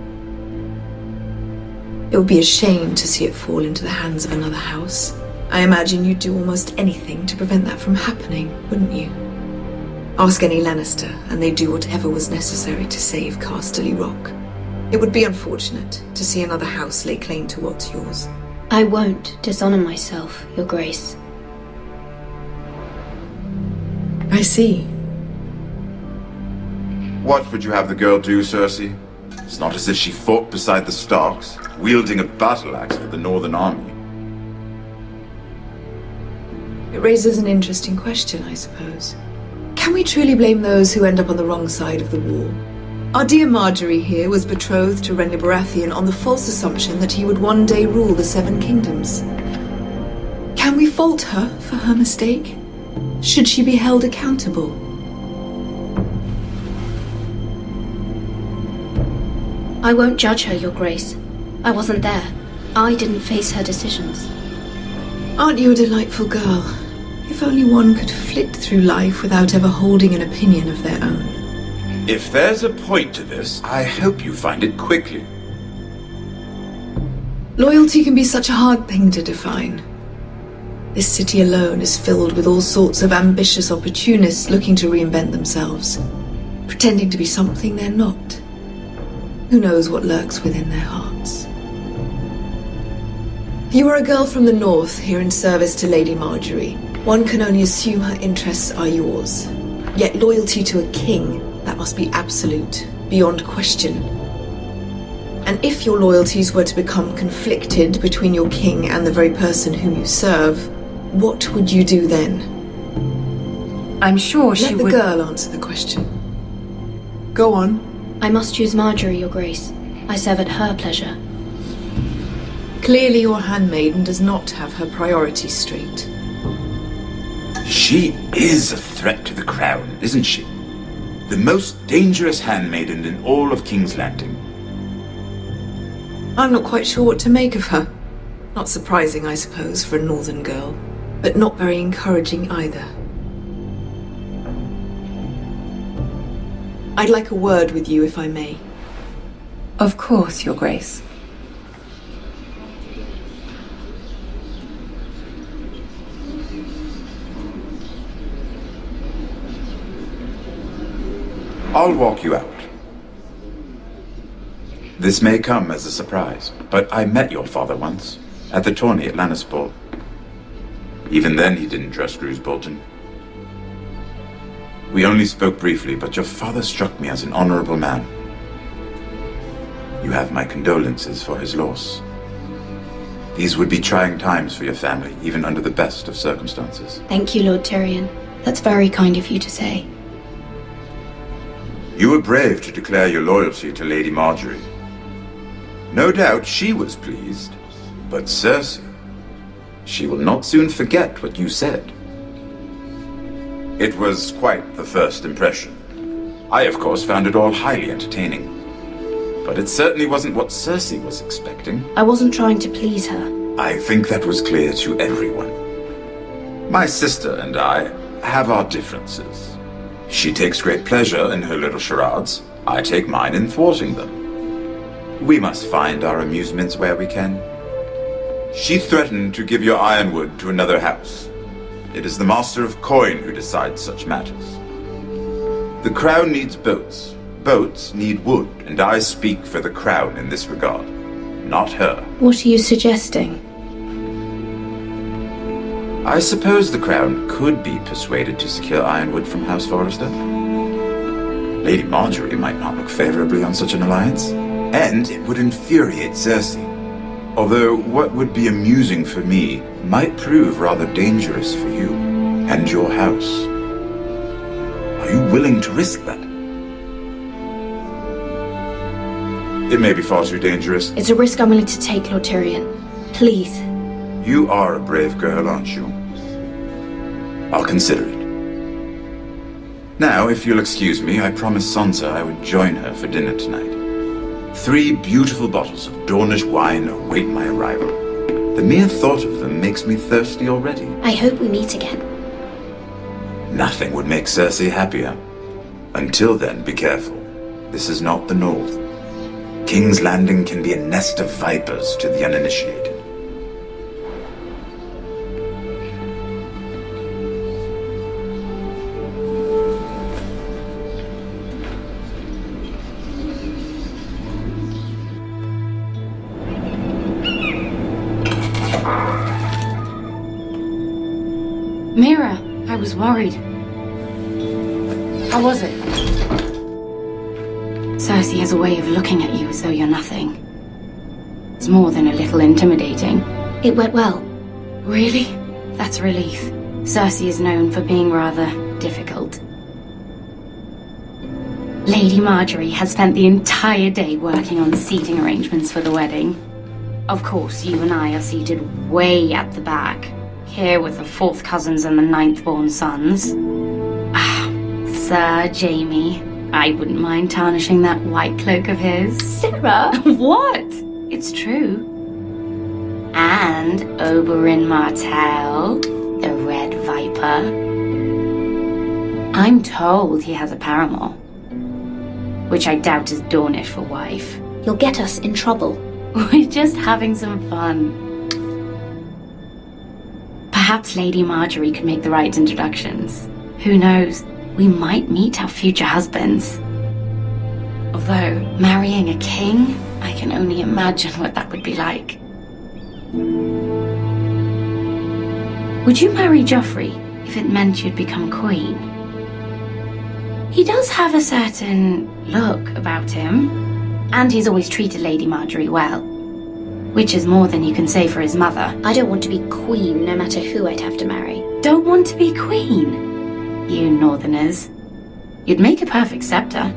It would be a shame to see it fall into the hands of another house. I imagine you'd do almost anything to prevent that from happening, wouldn't you? Ask any Lannister, and they'd do whatever was necessary to save Casterly Rock. It would be unfortunate to see another house lay claim to what's yours.
I won't dishonor myself, Your Grace.
I see.
What would you have the girl do, Cersei? It's not as if she fought beside the Starks, wielding a battle axe for the Northern Army.
It raises an interesting question, I suppose. Can we truly blame those who end up on the wrong side of the war? Our dear Marjorie here was betrothed to Renly Baratheon on the false assumption that he would one day rule the Seven Kingdoms. Can we fault her for her mistake? Should she be held accountable?
I won't judge her, Your Grace. I wasn't there. I didn't face her decisions.
Aren't you a delightful girl? If only one could flit through life without ever holding an opinion of their own.
If there's a point to this, I hope you find it quickly.
Loyalty can be such a hard thing to define. This city alone is filled with all sorts of ambitious opportunists looking to reinvent themselves, pretending to be something they're not. Who knows what lurks within their hearts? You are a girl from the north, here in service to Lady Marjorie. One can only assume her interests are yours. Yet loyalty to a king, that must be absolute, beyond question. And if your loyalties were to become conflicted between your king and the very person whom you serve, what would you do then?
I'm sure she would...
Let the girl answer the question. Go on.
I must choose Marjorie, Your Grace. I serve at her pleasure.
Clearly your handmaiden does not have her priorities straight.
She is a threat to the crown, isn't she? The most dangerous handmaiden in all of King's Landing.
I'm not quite sure what to make of her. Not surprising, I suppose, for a northern girl, but not very encouraging either. I'd like a word with you, if I may.
Of course, Your Grace.
I'll walk you out. This may come as a surprise, but I met your father once, at the tourney at Lannisport. Even then he didn't trust Roose Bolton. We only spoke briefly, but your father struck me as an honorable man. You have my condolences for his loss. These would be trying times for your family, even under the best of circumstances.
Thank you, Lord Tyrion. That's very kind of you to say.
You were brave to declare your loyalty to Lady Marjorie. No doubt she was pleased, but Cersei, she will not soon forget what you said. It was quite the first impression. I, of course, found it all highly entertaining. But it certainly wasn't what Cersei was expecting.
I wasn't trying to please her.
I think that was clear to everyone. My sister and I have our differences. She takes great pleasure in her little charades. I take mine in thwarting them. We must find our amusements where we can. She threatened to give your ironwood to another house. It is the Master of Coin who decides such matters. The crown needs boats. Boats need wood, and I speak for the crown in this regard, not her.
What are you suggesting?
I suppose the crown could be persuaded to secure ironwood from House Forrester. Lady Marjorie might not look favorably on such an alliance, and it would infuriate Cersei. Although what would be amusing for me might prove rather dangerous for you and your house. Are you willing to risk that? It may be far too dangerous.
It's a risk I'm willing to take, Lord Tyrion. Please.
You are a brave girl, aren't you? I'll consider it. Now, if you'll excuse me, I promised Sansa I would join her for dinner tonight. 3 beautiful bottles of Dornish wine await my arrival. The mere thought of them makes me thirsty already.
I hope we meet again.
Nothing would make Cersei happier. Until then, be careful. This is not the North. King's Landing can be a nest of vipers to the uninitiated.
Mira, I was worried. How was it? Cersei has a way of looking at you as though you're nothing. It's more than a little intimidating.
It went well.
Really? That's a relief. Cersei is known for being rather difficult. Lady Marjorie has spent the entire day working on seating arrangements for the wedding. Of course, you and I are seated way at the back, here with the 4th cousins and the 9th-born sons. Ah, Sir Jaime. I wouldn't mind tarnishing that white cloak of his.
Sarah!
What? It's true. And Oberyn Martell, the Red Viper. I'm told he has a paramour, which I doubt is Dornish for wife.
You'll get us in trouble.
We're just having some fun. Perhaps Lady Marjorie could make the right introductions. Who knows? We might meet our future husbands. Although, marrying a king, I can only imagine what that would be like. Would you marry Joffrey if it meant you'd become queen? He does have a certain look about him, and he's always treated Lady Marjorie well. Which is more than you can say for his mother.
I don't want to be queen, no matter who I'd have to marry.
Don't want to be queen? You northerners. You'd make a perfect scepter.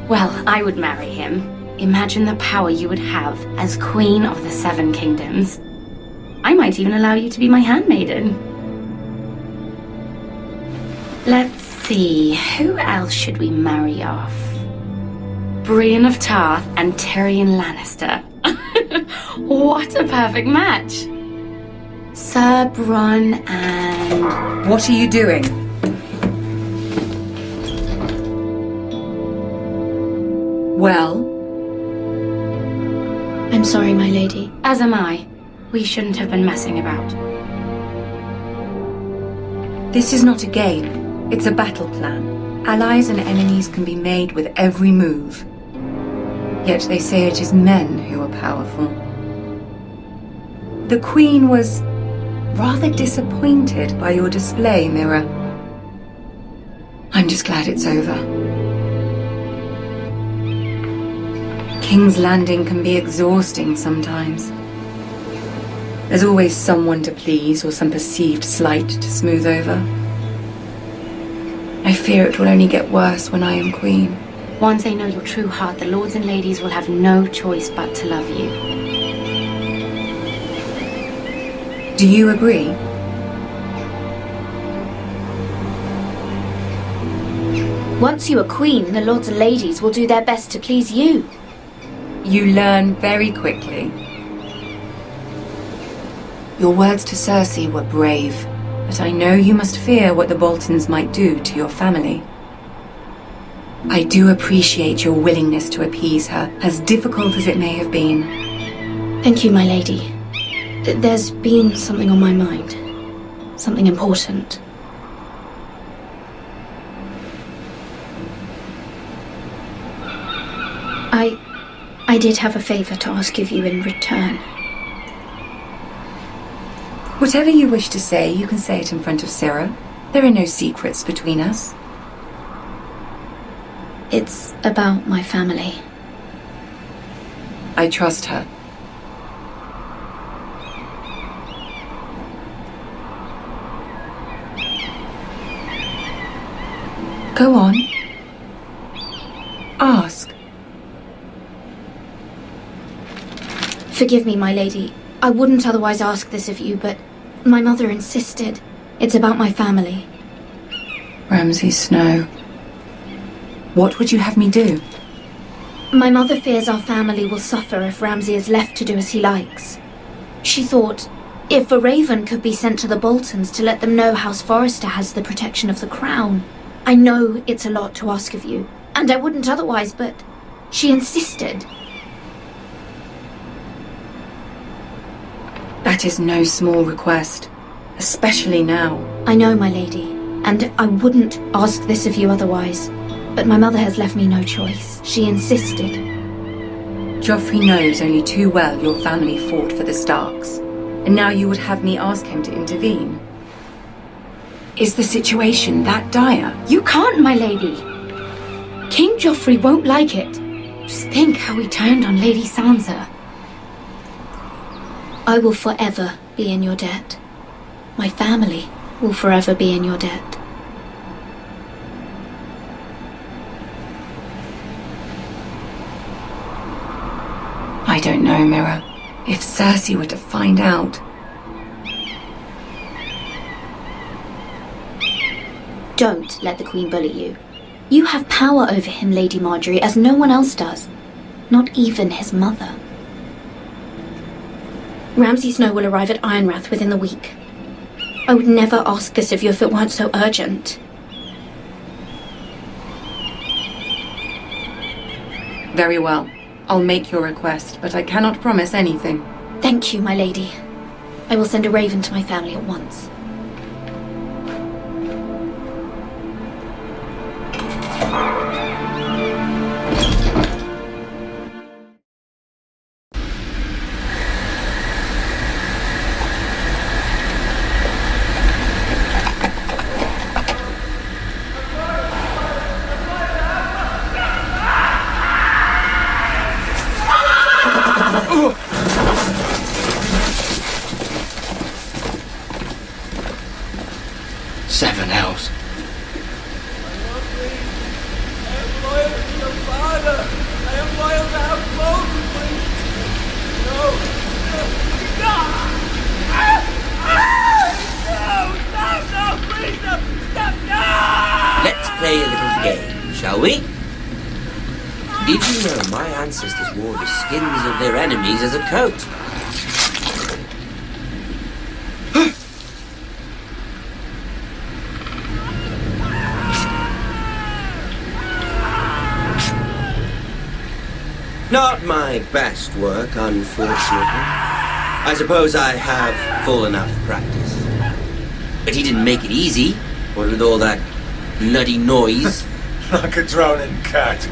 Well, I would marry him. Imagine the power you would have as Queen of the Seven Kingdoms. I might even allow you to be my handmaiden. Let's see, who else should we marry off? Brienne of Tarth and Tyrion Lannister. What a perfect match! Sir Bronn and... What are you doing? Well?
I'm sorry, my lady.
As am I. We shouldn't have been messing about. This is not a game. It's a battle plan. Allies and enemies can be made with every move. Yet they say it is men who are powerful. The Queen was rather disappointed by your display, Mira. I'm just glad it's over. King's Landing can be exhausting sometimes. There's always someone to please or some perceived slight to smooth over. I fear it will only get worse when I am queen. Once they know your true heart, the lords and ladies will have no choice but to love you. Do you agree?
Once you are queen, the lords and ladies will do their best to please you.
You learn very quickly. Your words to Cersei were brave, but I know you must fear what the Boltons might do to your family. I do appreciate your willingness to appease her, as difficult as it may have been.
Thank you, my lady. There's been something on my mind. Something important. I did have a favor to ask of you in return.
Whatever you wish to say, you can say it in front of Sarah. There are no secrets between us.
It's about my family.
I trust her. Go on. Ask.
Forgive me, my lady. I wouldn't otherwise ask this of you, but my mother insisted. It's about my family.
Ramsay Snow. What would you have me do?
My mother fears our family will suffer if Ramsay is left to do as he likes. She thought, if a raven could be sent to the Boltons to let them know House Forrester has the protection of the crown. I know it's a lot to ask of you, and I wouldn't otherwise, but she insisted.
That is no small request, especially now.
I know, my lady, and I wouldn't ask this of you otherwise, but my mother has left me no choice. She insisted.
Joffrey knows only too well your family fought for the Starks, and now you would have me ask him to intervene. Is the situation that dire?
You can't, my lady. King Joffrey won't like it.
Just think how he turned on Lady Sansa.
I will forever be in your debt. My family will forever be in your debt.
I don't know, Mira. If Cersei were to find out...
Don't let the Queen bully you. You have power over him, Lady Marjorie, as no one else does. Not even his mother. Ramsay Snow will arrive at Ironrath within the week. I would never ask this of you if it weren't so urgent.
Very well. I'll make your request, but I cannot promise anything.
Thank you, my lady. I will send a raven to my family at once.
Seven hells.
Let's play a little game, shall we? Did you know my ancestors wore the skins of their enemies as a coat? Not my best work, unfortunately. I suppose I have fallen out of practice. But he didn't make it easy, what with all that bloody noise.
Like a drowning cat.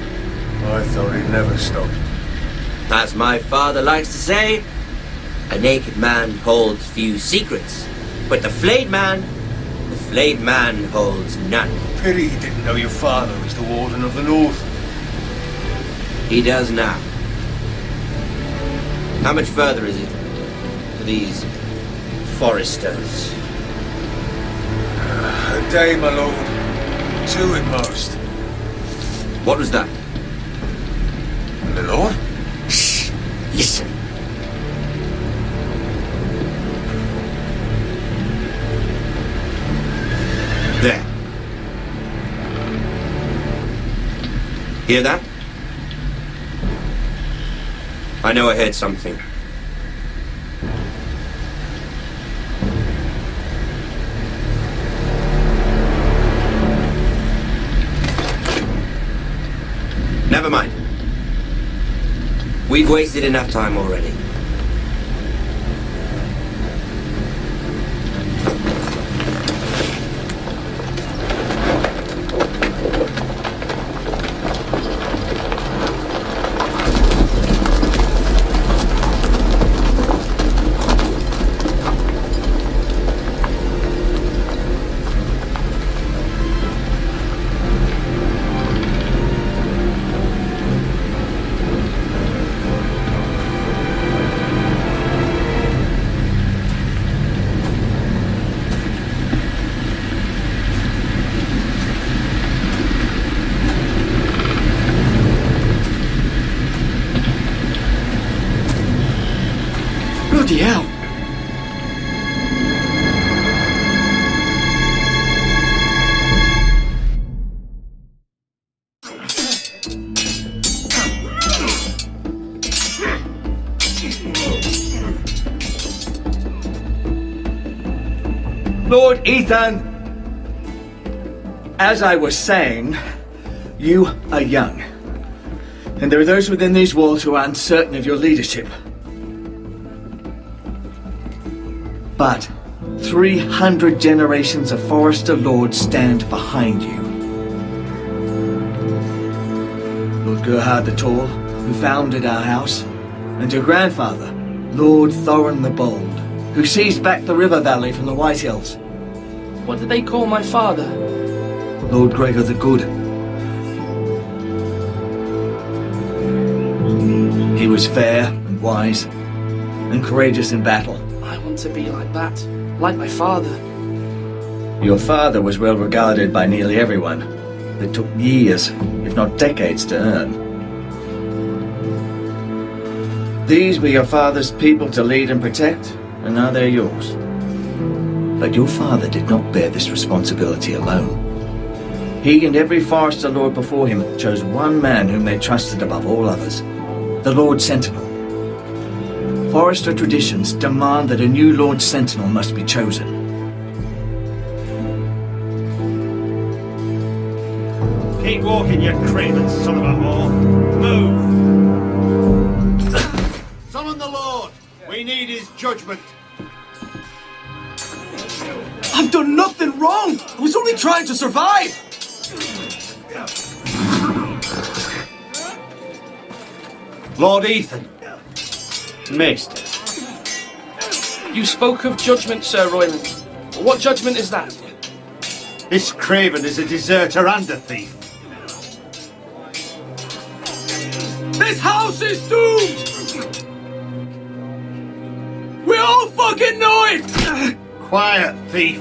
I thought he'd never stop.
As my father likes to say, a naked man holds few secrets, but the flayed man holds none.
Pity he didn't know your father was the Warden of the North.
He does now. How much further is it to these foresters?
A day, my lord. 2 at most.
What was that?
My lord?
Shh! Listen. There. Hear that? I know I heard something. Never mind. We've wasted enough time already.
Bloody hell! Lord Ethan, as I was saying, you are young. And there are those within these walls who are uncertain of your leadership. But 300 generations of Forester Lords stand behind you. Lord Gerhard the Tall, who founded our house, and your grandfather, Lord Thorin the Bold, who seized back the river valley from the White Hills.
What did they call my father?
Lord Gregor the Good. He was fair and wise and courageous in battle.
I want to be like that, like my father.
Your father was well regarded by nearly everyone. It took years, if not decades, to earn. These were your father's people to lead and protect, and now they're yours. But your father did not bear this responsibility alone. He and every Forester Lord before him chose one man whom they trusted above all others, the Lord Sentinel. Forester traditions demand that a new Lord Sentinel must be chosen.
Keep walking, you craven son of a whore. Move! Summon the Lord! We need his judgment.
I've done nothing wrong! I was only trying to survive!
Lord Ethan. Maester.
You spoke of judgment, Sir Royland. What judgment is that?
This craven is a deserter and a thief.
This house is doomed! We all fucking know it!
Quiet, thief.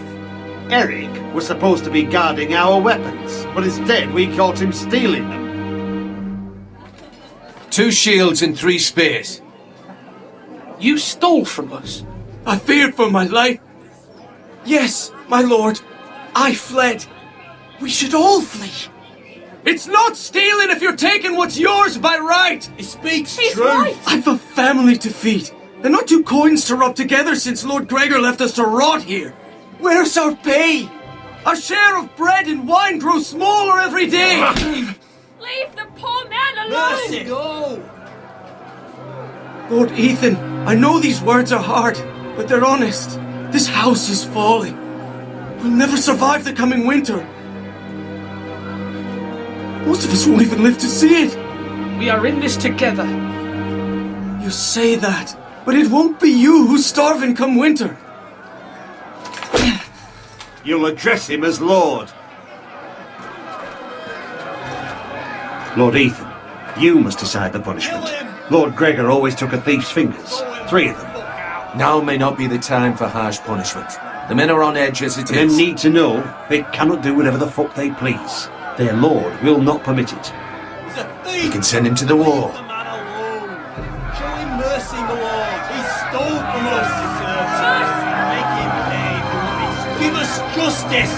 Eric was supposed to be guarding our weapons, but instead we caught him stealing them.
2 shields and 3 spears.
You stole from us.
I feared for my life. Yes, my lord. I fled. We should all flee. It's not stealing if you're taking what's yours by right. He speaks truth. Right. I've a family to feed, and not 2 coins to rub together since Lord Gregor left us to rot here. Where's our pay? Our share of bread and wine grows smaller every day.
Leave the poor man alone!
Mercy, go! Lord Ethan, I know these words are hard, but they're honest. This house is falling. We'll never survive the coming winter. Most of us won't even live to see it.
We are in this together.
You say that, but it won't be you who's starving come winter.
You'll address him as Lord. Lord Ethan, you must decide the punishment. Lord Gregor always took a thief's fingers. 3 of them.
Now may not be the time for harsh punishment. The men are on edge as it
Men
is.
need to know they cannot do whatever the fuck they please. Their lord will not permit it.
You can send him to the war.
Show him mercy, my lord. He stole from us. Make him pay for what he's... Give us justice.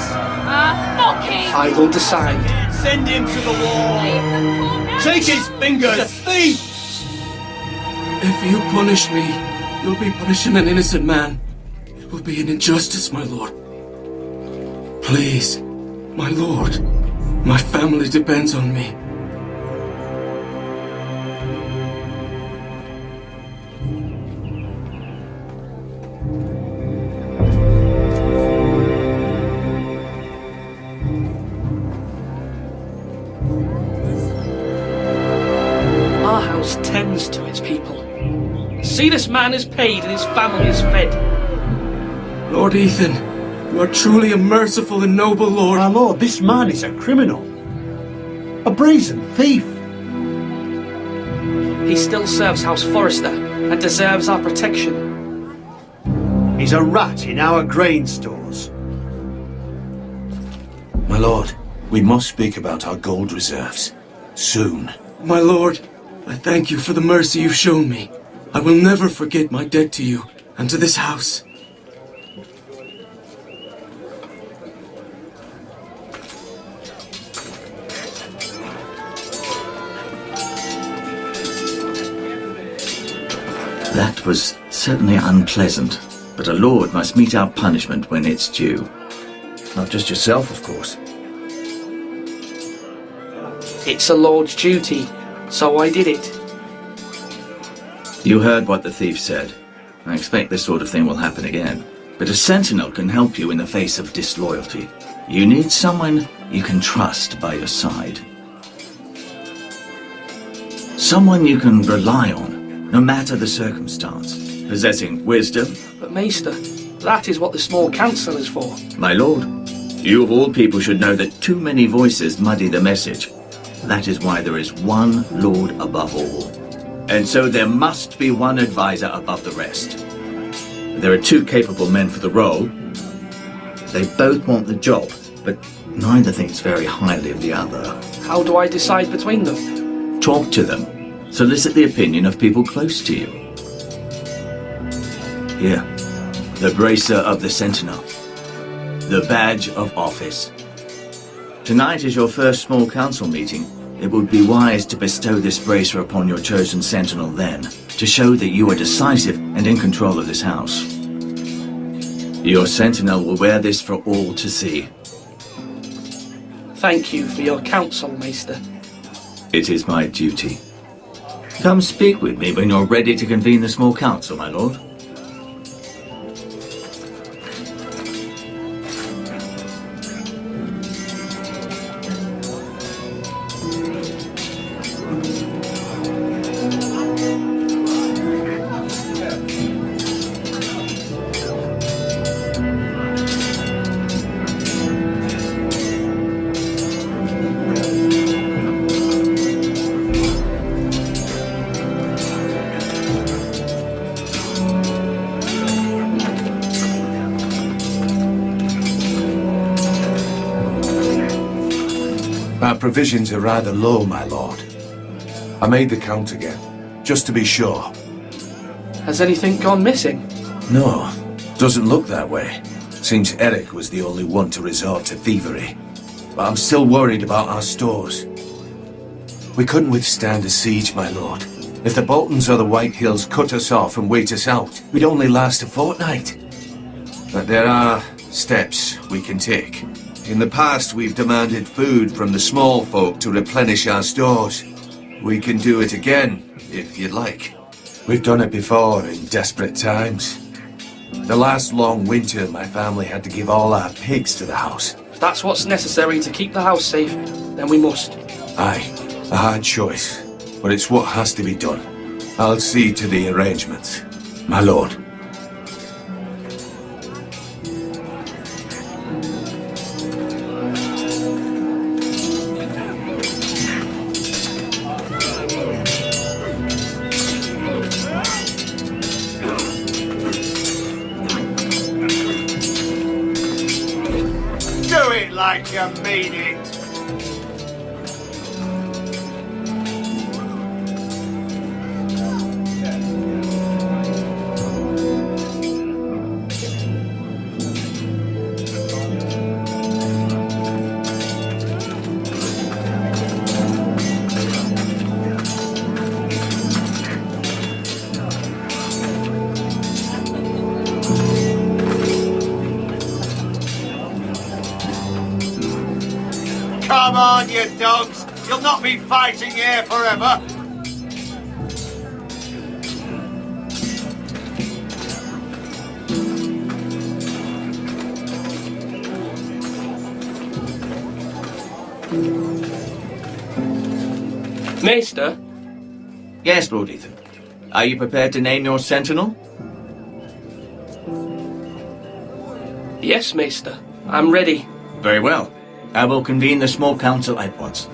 Fuck him!
I will decide.
Send him to the war. Take his fingers. He's a thief. If you punish me, you'll be punishing an innocent man. It will be an injustice, my lord. Please, my lord. My family depends on me.
Our house tends to its people. See, this man is paid and his family is fed.
Lord Ethan, you are truly a merciful and noble lord.
My lord, this man is a criminal. A brazen thief.
He still serves House Forester and deserves our protection.
He's a rat in our grain stores.
My lord, we must speak about our gold reserves. Soon.
My lord, I thank you for the mercy you've shown me. I will never forget my debt to you and to this house.
That was certainly unpleasant, but a lord must meet our punishment when it's due. Not just yourself, of course.
It's a lord's duty, so I did it.
You heard what the thief said. I expect this sort of thing will happen again. But a sentinel can help you in the face of disloyalty. You need someone you can trust by your side. Someone you can rely on, no matter the circumstance. Possessing wisdom.
But Maester, that is what the small council is for.
My lord, you of all people should know that too many voices muddy the message. That is why there is one lord above all. And so there must be one advisor above the rest. There are 2 capable men for the role. They both want the job, but neither thinks very highly of the other.
How do I decide between them?
Talk to them. Solicit the opinion of people close to you. Here, the bracer of the Sentinel. The badge of office. Tonight is your first small council meeting. It would be wise to bestow this bracer upon your chosen sentinel then, to show that you are decisive and in control of this house. Your sentinel will wear this for all to see.
Thank you for your counsel, Maester.
It is my duty. Come speak with me when you're ready to convene the small council, my lord.
Our provisions are rather low, my lord. I made the count again, just to be sure.
Has anything gone missing?
No, doesn't look that way. Seems Eric was the only one to resort to thievery. But I'm still worried about our stores. We couldn't withstand a siege, my lord. If the Boltons or the White Hills cut us off and wait us out, we'd only last a fortnight. But there are steps we can take. In the past, we've demanded food from the small folk to replenish our stores. We can do it again, if you'd like. We've done it before in desperate times. The last long winter, my family had to give all our pigs to the house.
If that's what's necessary to keep the house safe, then we must.
Aye, a hard choice, but it's what has to be done. I'll see to the arrangements, my lord.
Do it like you mean it. Come on, you dogs. You'll not be fighting here forever.
Maester?
Yes, Lord Ethan. Are you prepared to name your sentinel?
Yes, Maester. I'm ready.
Very well. I will convene the small council at once.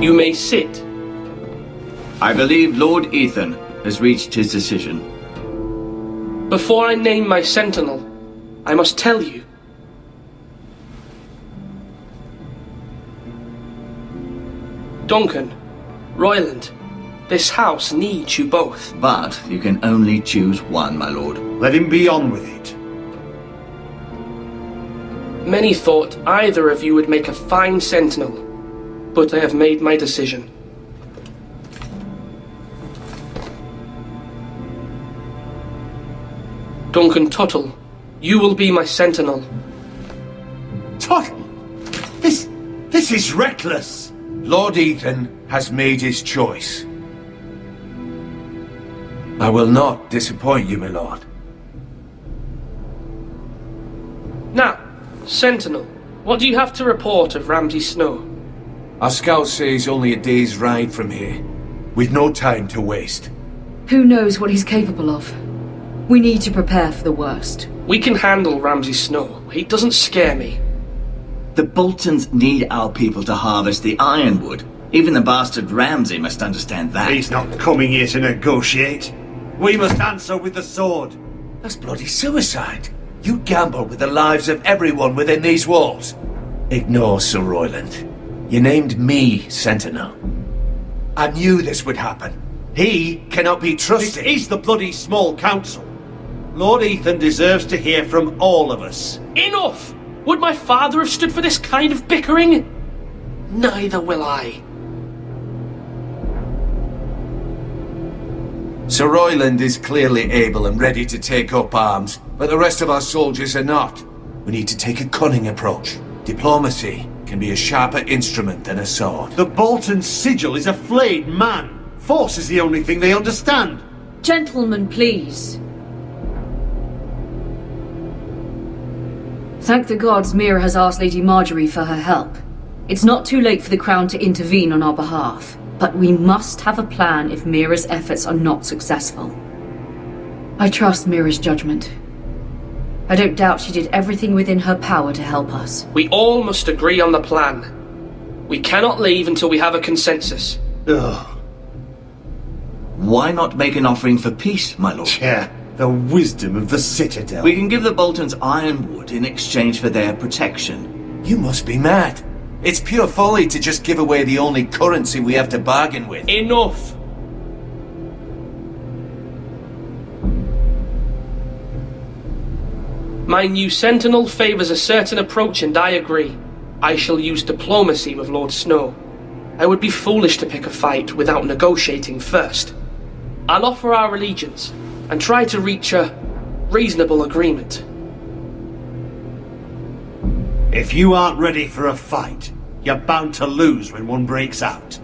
You may sit.
I believe Lord Ethan has reached his decision.
Before I name my sentinel, I must tell you. Duncan, Royland, this house needs you both.
But you can only choose one, my lord.
Let him be on with it.
Many thought either of you would make a fine sentinel, but I have made my decision. Duncan Tuttle, you will be my sentinel.
Tuttle? This is reckless. Lord Ethan has made his choice. I will not disappoint you, my lord.
Now, sentinel, what do you have to report of Ramsay Snow?
Our scouts say he's only a day's ride from here. We've no time to waste.
Who knows what he's capable of? We need to prepare for the worst.
We can handle Ramsay Snow. He doesn't scare me.
The Boltons need our people to harvest the ironwood. Even the bastard Ramsay must understand that.
He's not coming here to negotiate. We must answer with the sword.
That's bloody suicide. You gamble with the lives of everyone within these walls. Ignore Sir Royland. You named me Sentinel. I knew this would happen. He cannot be trusted.
This is the bloody small council. Lord Ethan deserves to hear from all of us.
Enough! Would my father have stood for this kind of bickering? Neither will I.
Sir Royland is clearly able and ready to take up arms, but the rest of our soldiers are not. We need to take a cunning approach. Diplomacy can be a sharper instrument than a sword.
The Bolton sigil is a flayed man. Force is the only thing they understand.
Gentlemen, please. Thank the gods Mira has asked Lady Marjorie for her help. It's not too late for the Crown to intervene on our behalf, but we must have a plan if Mira's efforts are not successful. I trust Mira's judgment. I don't doubt she did everything within her power to help us.
We all must agree on the plan. We cannot leave until we have a consensus.
Ugh.
Why not make an offering for peace, my lord?
Yeah, the wisdom of the Citadel.
We can give the Boltons ironwood in exchange for their protection.
You must be mad. It's pure folly to just give away the only currency we have to bargain with.
Enough! My new Sentinel favours a certain approach, and I agree. I shall use diplomacy with Lord Snow. I would be foolish to pick a fight without negotiating first. I'll offer our allegiance and try to reach a reasonable agreement.
If you aren't ready for a fight, you're bound to lose when one breaks out.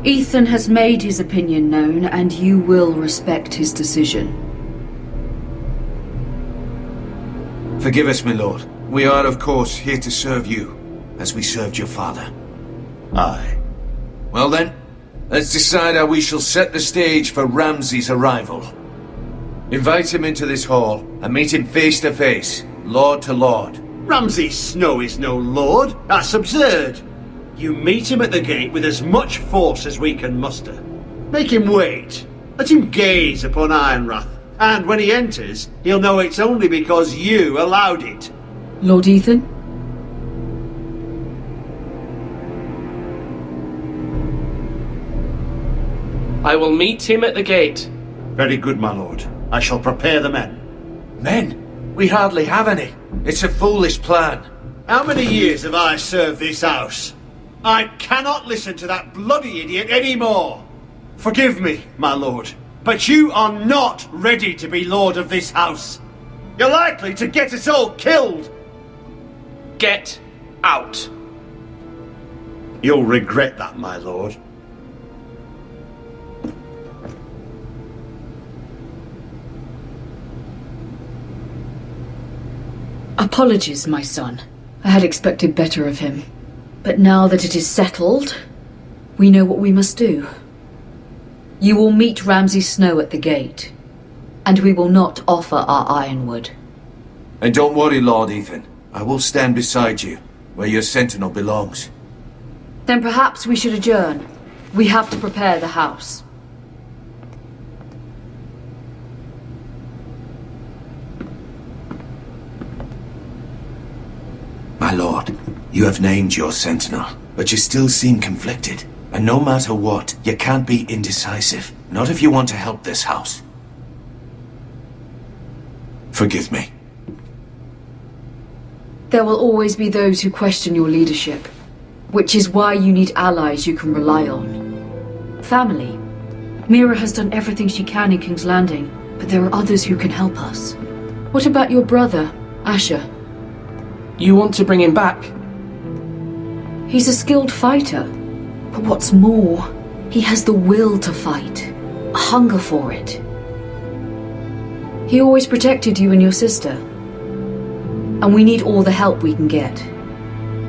Ethan has made his opinion known, and you will respect his decision.
Forgive us, my lord. We are, of course, here to serve you, as we served your father.
Aye.
Well then, let's decide how we shall set the stage for Ramsay's arrival. Invite him into this hall, and meet him face to face, lord to lord.
Ramsay Snow is no lord. That's absurd. You meet him at the gate with as much force as we can muster. Make him wait. Let him gaze upon Ironrath. And when he enters, he'll know it's only because you allowed it.
Lord Ethan?
I will meet him at the gate.
Very good, my lord. I shall prepare the men.
Men? We hardly have any. It's a foolish plan.
How many years have I served this house? I cannot listen to that bloody idiot anymore. Forgive me, my lord, but you are not ready to be lord of this house. You're likely to get us all killed.
Get out.
You'll regret that, my lord.
Apologies, my son. I had expected better of him. But now that it is settled, we know what we must do. You will meet Ramsay Snow at the gate, and we will not offer our ironwood.
And don't worry, Lord Ethan. I will stand beside you, where your sentinel belongs.
Then perhaps we should adjourn. We have to prepare the house.
My lord, you have named your sentinel, but you still seem conflicted. And no matter what, you can't be indecisive. Not if you want to help this house. Forgive me.
There will always be those who question your leadership, which is why you need allies you can rely on. Family. Mira has done everything she can in King's Landing, but there are others who can help us. What about your brother, Asher?
You want to bring him back?
He's a skilled fighter, but what's more, he has the will to fight, a hunger for it. He always protected you and your sister, and we need all the help we can get.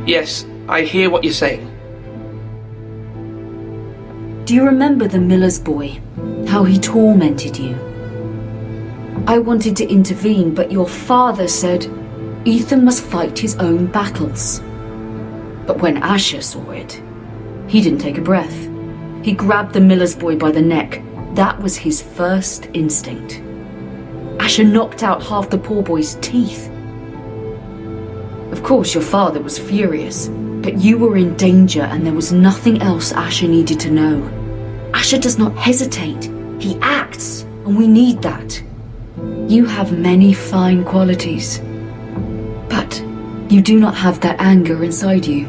Yes, I hear what you're saying.
Do you remember the miller's boy? How he tormented you? I wanted to intervene, but your father said Ethan must fight his own battles. But when Asher saw it, he didn't take a breath. He grabbed the miller's boy by the neck. That was his first instinct. Asher knocked out half the poor boy's teeth. Of course, your father was furious, but you were in danger and there was nothing else Asher needed to know. Asher does not hesitate. He acts, and we need that. You have many fine qualities, but you do not have that anger inside you.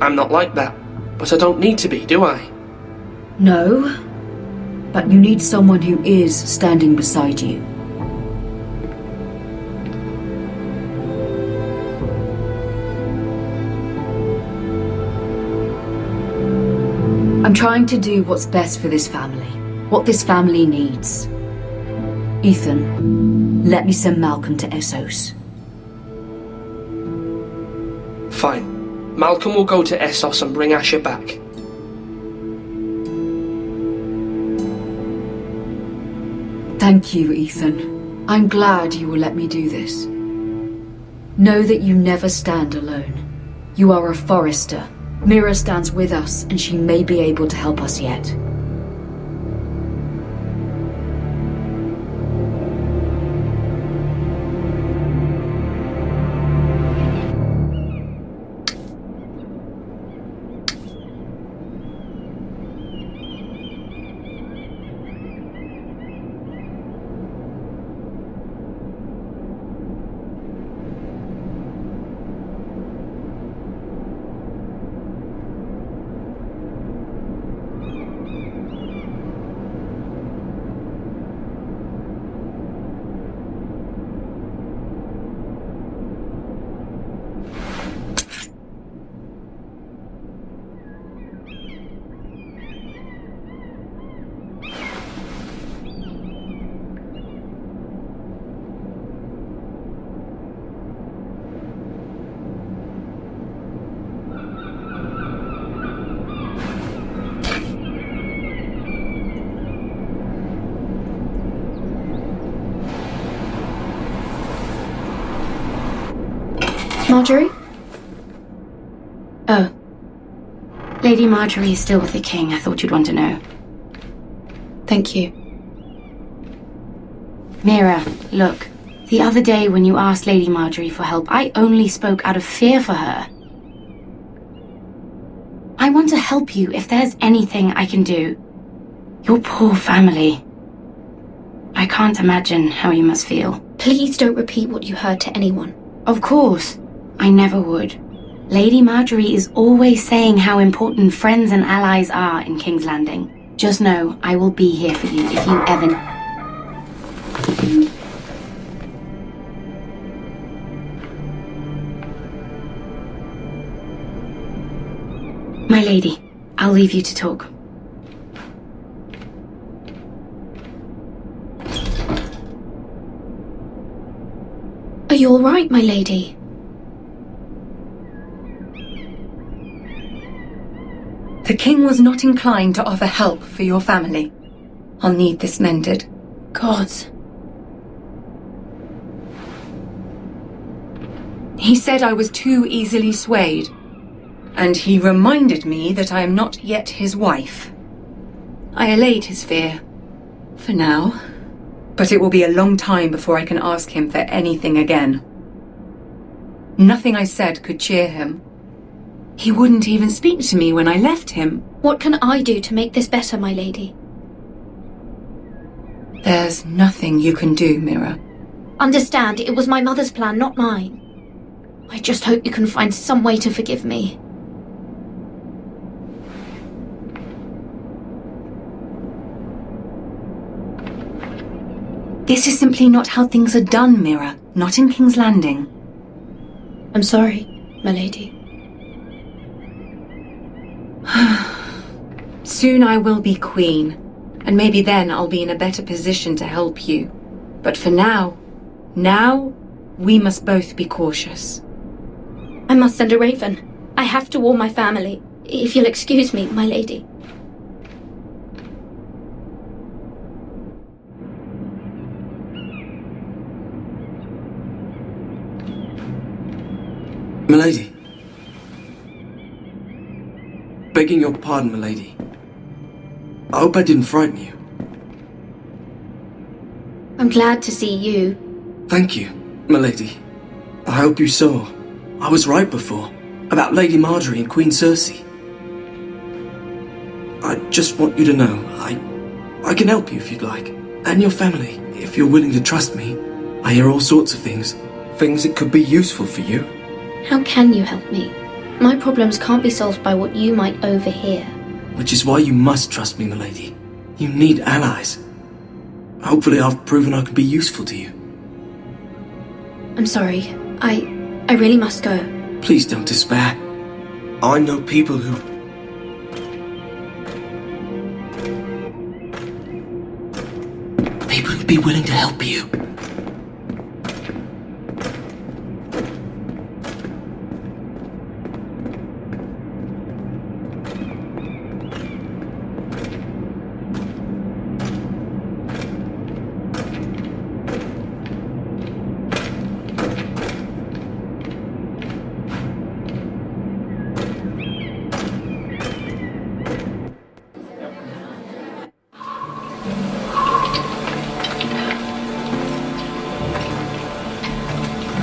I'm not like that, but I don't need to be, do I?
No, but you need someone who is standing beside you. I'm trying to do what's best for this family, what this family needs. Ethan, let me send Malcolm to Essos.
Fine. Malcolm will go to Essos and bring Asher back.
Thank you, Ethan. I'm glad you will let me do this. Know that you never stand alone. You are a Forrester. Mira stands with us, and she may be able to help us yet.
Marjorie? Oh. Lady Marjorie is still with the king. I thought you'd want to know.
Thank you.
Mira, look. The other day when you asked Lady Marjorie for help, I only spoke out of fear for her. I want to help you if there's anything I can do. Your poor family. I can't imagine how you must feel.
Please don't repeat what you heard to anyone.
Of course. I never would. Lady Marjorie is always saying how important friends and allies are in King's Landing. Just know, I will be here for you if you ever... My lady, I'll leave you to talk.
Are you all right, my lady?
The king was not inclined to offer help for your family. I'll need this mended.
Gods.
He said I was too easily swayed. And he reminded me that I am not yet his wife. I allayed his fear. For now. But it will be a long time before I can ask him for anything again. Nothing I said could cheer him. He wouldn't even speak to me when I left him.
What can I do to make this better, my lady?
There's nothing you can do, Mira.
Understand, it was my mother's plan, not mine. I just hope you can find some way to forgive me.
This is simply not how things are done, Mira. Not in King's Landing.
I'm sorry, my lady.
Soon I will be queen, and maybe then I'll be in a better position to help you. But for now, we must both be cautious.
I must send a raven. I have to warn my family. If you'll excuse me, my lady.
Milady. Begging your pardon, milady. I hope I didn't frighten you.
I'm glad to see you.
Thank you, milady. I hope you saw. I was right before. About Lady Marjorie and Queen Cersei. I just want you to know, I can help you if you'd like. And your family, if you're willing to trust me. I hear all sorts of things. Things that could be useful for you.
How can you help me? My problems can't be solved by what you might overhear.
Which is why you must trust me, milady. You need allies. Hopefully I've proven I can be useful to you.
I'm sorry. I really must go.
Please don't despair. I know people who... People who'd be willing to help you.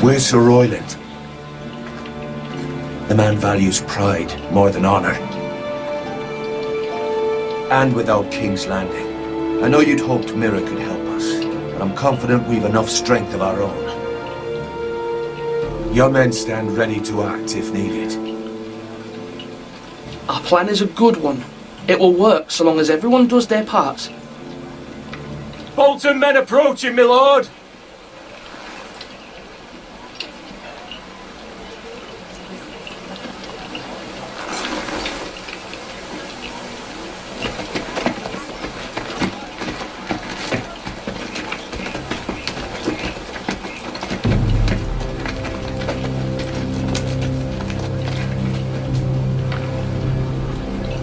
Where's Sir Royland? The man values pride more than honor. And without King's Landing. I know you'd hoped Mira could help us, but I'm confident we've enough strength of our own. Your men stand ready to act if needed.
Our plan is a good one. It will work so long as everyone does their part.
Bolton men approaching, my lord!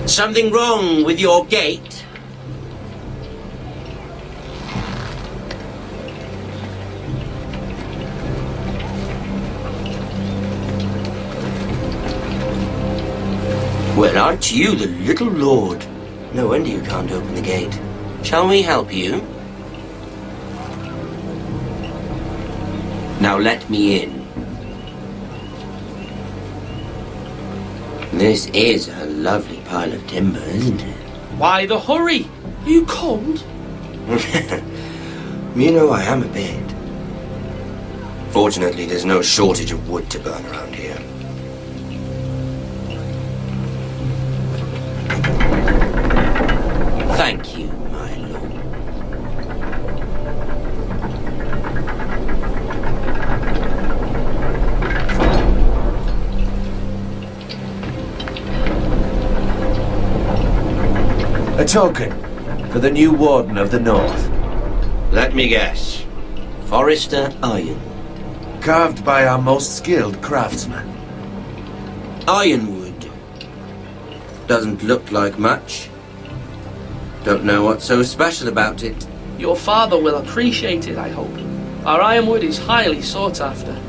Something wrong with your gate? Well, aren't you the little lord? No wonder you can't open the gate. Shall we help you? Now let me in. This is a lovely pile of timber, isn't it?
Why the hurry? Are you cold?
You know I am a bit. Fortunately, there's no shortage of wood to burn around here. Thank you, my lord.
A token for the new Warden of the North.
Let me guess. Forrester Iron.
Carved by our most skilled craftsman.
Ironwood. Doesn't look like much. Don't know what's so special about it.
Your father will appreciate it, I hope. Our ironwood is highly sought after.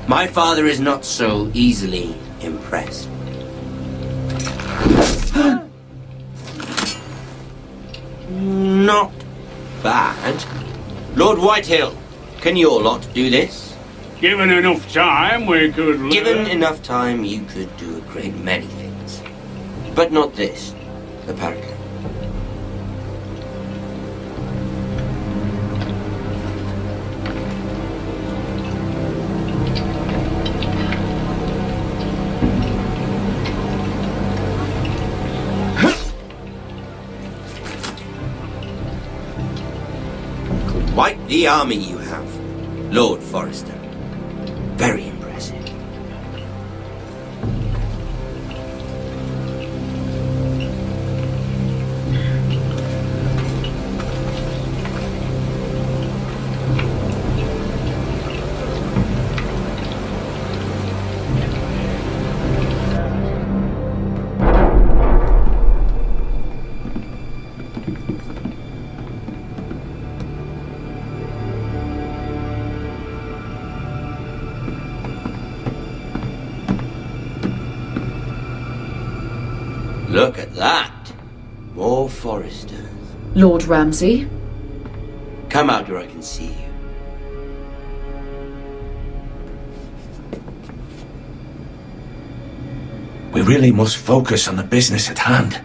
My father is not so easily impressed. Not bad. Lord Whitehill, can your lot do this?
Given enough time, we could...
Given enough time, you could do a great many things. But not this, apparently. Quite the army you have, Lord Forrester. Very impressive. Look at that. More Forresters.
Lord Ramsay?
Come out where I can see you.
We really must focus on the business at hand.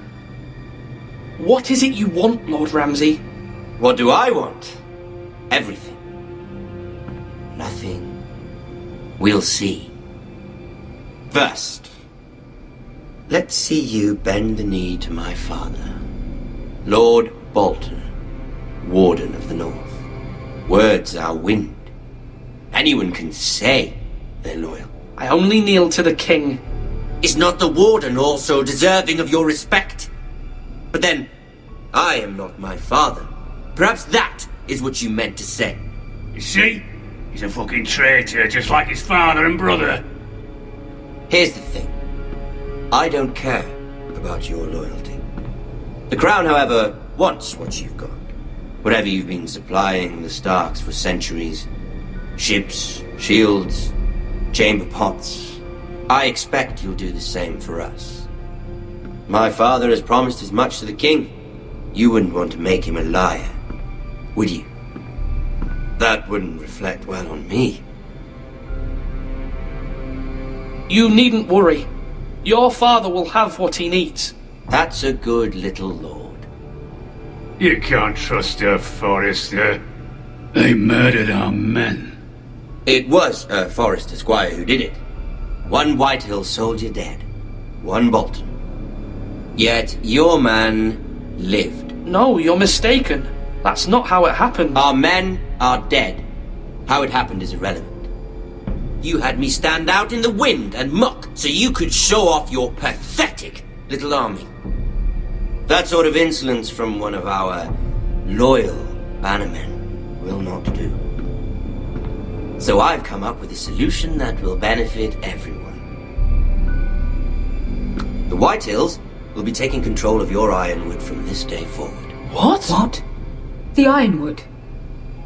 What is it you want, Lord Ramsay?
What do I want? Everything. Nothing. We'll see. First, let's see you bend the knee to my father, Lord Bolton, Warden of the North. Words are wind. Anyone can say they're loyal.
I only kneel to the king.
Is not the Warden also deserving of your respect? But then, I am not my father. Perhaps that is what you meant to say.
You see? He's a fucking traitor, just like his father and brother.
Here's the thing. I don't care about your loyalty. The Crown, however, wants what you've got. Whatever you've been supplying the Starks for centuries. Ships, shields, chamber pots. I expect you'll do the same for us. My father has promised as much to the king. You wouldn't want to make him a liar, would you? That wouldn't reflect well on me.
You needn't worry. Your father will have what he needs.
That's a good little lord.
You can't trust a Forrester. They murdered our men.
It was a Forrester squire who did it. One Whitehill soldier dead. One Bolton. Yet your man lived.
No, you're mistaken. That's not how it happened.
Our men are dead. How it happened is irrelevant. You had me stand out in the wind and muck so you could show off your pathetic little army. That sort of insolence from one of our loyal bannermen will not do. So I've come up with a solution that will benefit everyone. The Whitehills will be taking control of your Ironwood from this day forward.
What?
What? The Ironwood?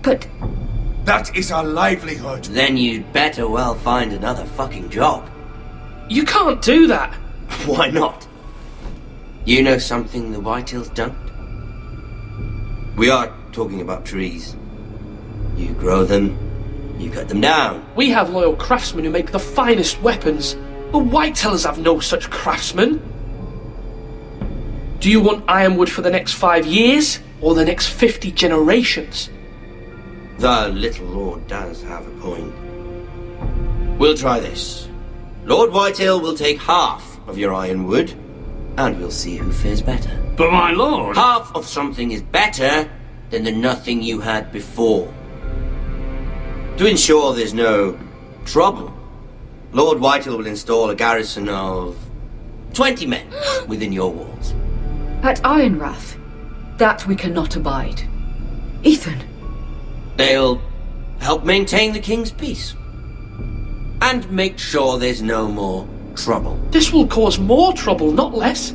But...
That is our livelihood.
Then you'd better well find another fucking job.
You can't do that.
Why not? You know something the Whitehills don't? We are talking about trees. You grow them, you cut them down.
We have loyal craftsmen who make the finest weapons. The Whitehills have no such craftsmen. Do you want Ironwood for the next 5 years, or the next 50 generations?
The little lord does have a point. We'll try this. Lord Whitehill will take half of your Ironwood, and we'll see who fares better.
But my lord...
Half of something is better than the nothing you had before. To ensure there's no trouble, Lord Whitehill will install a garrison of 20 men within your walls.
At Ironrath? That we cannot abide. Ethan!
They'll help maintain the king's peace. And make sure there's no more trouble.
This will cause more trouble, not less.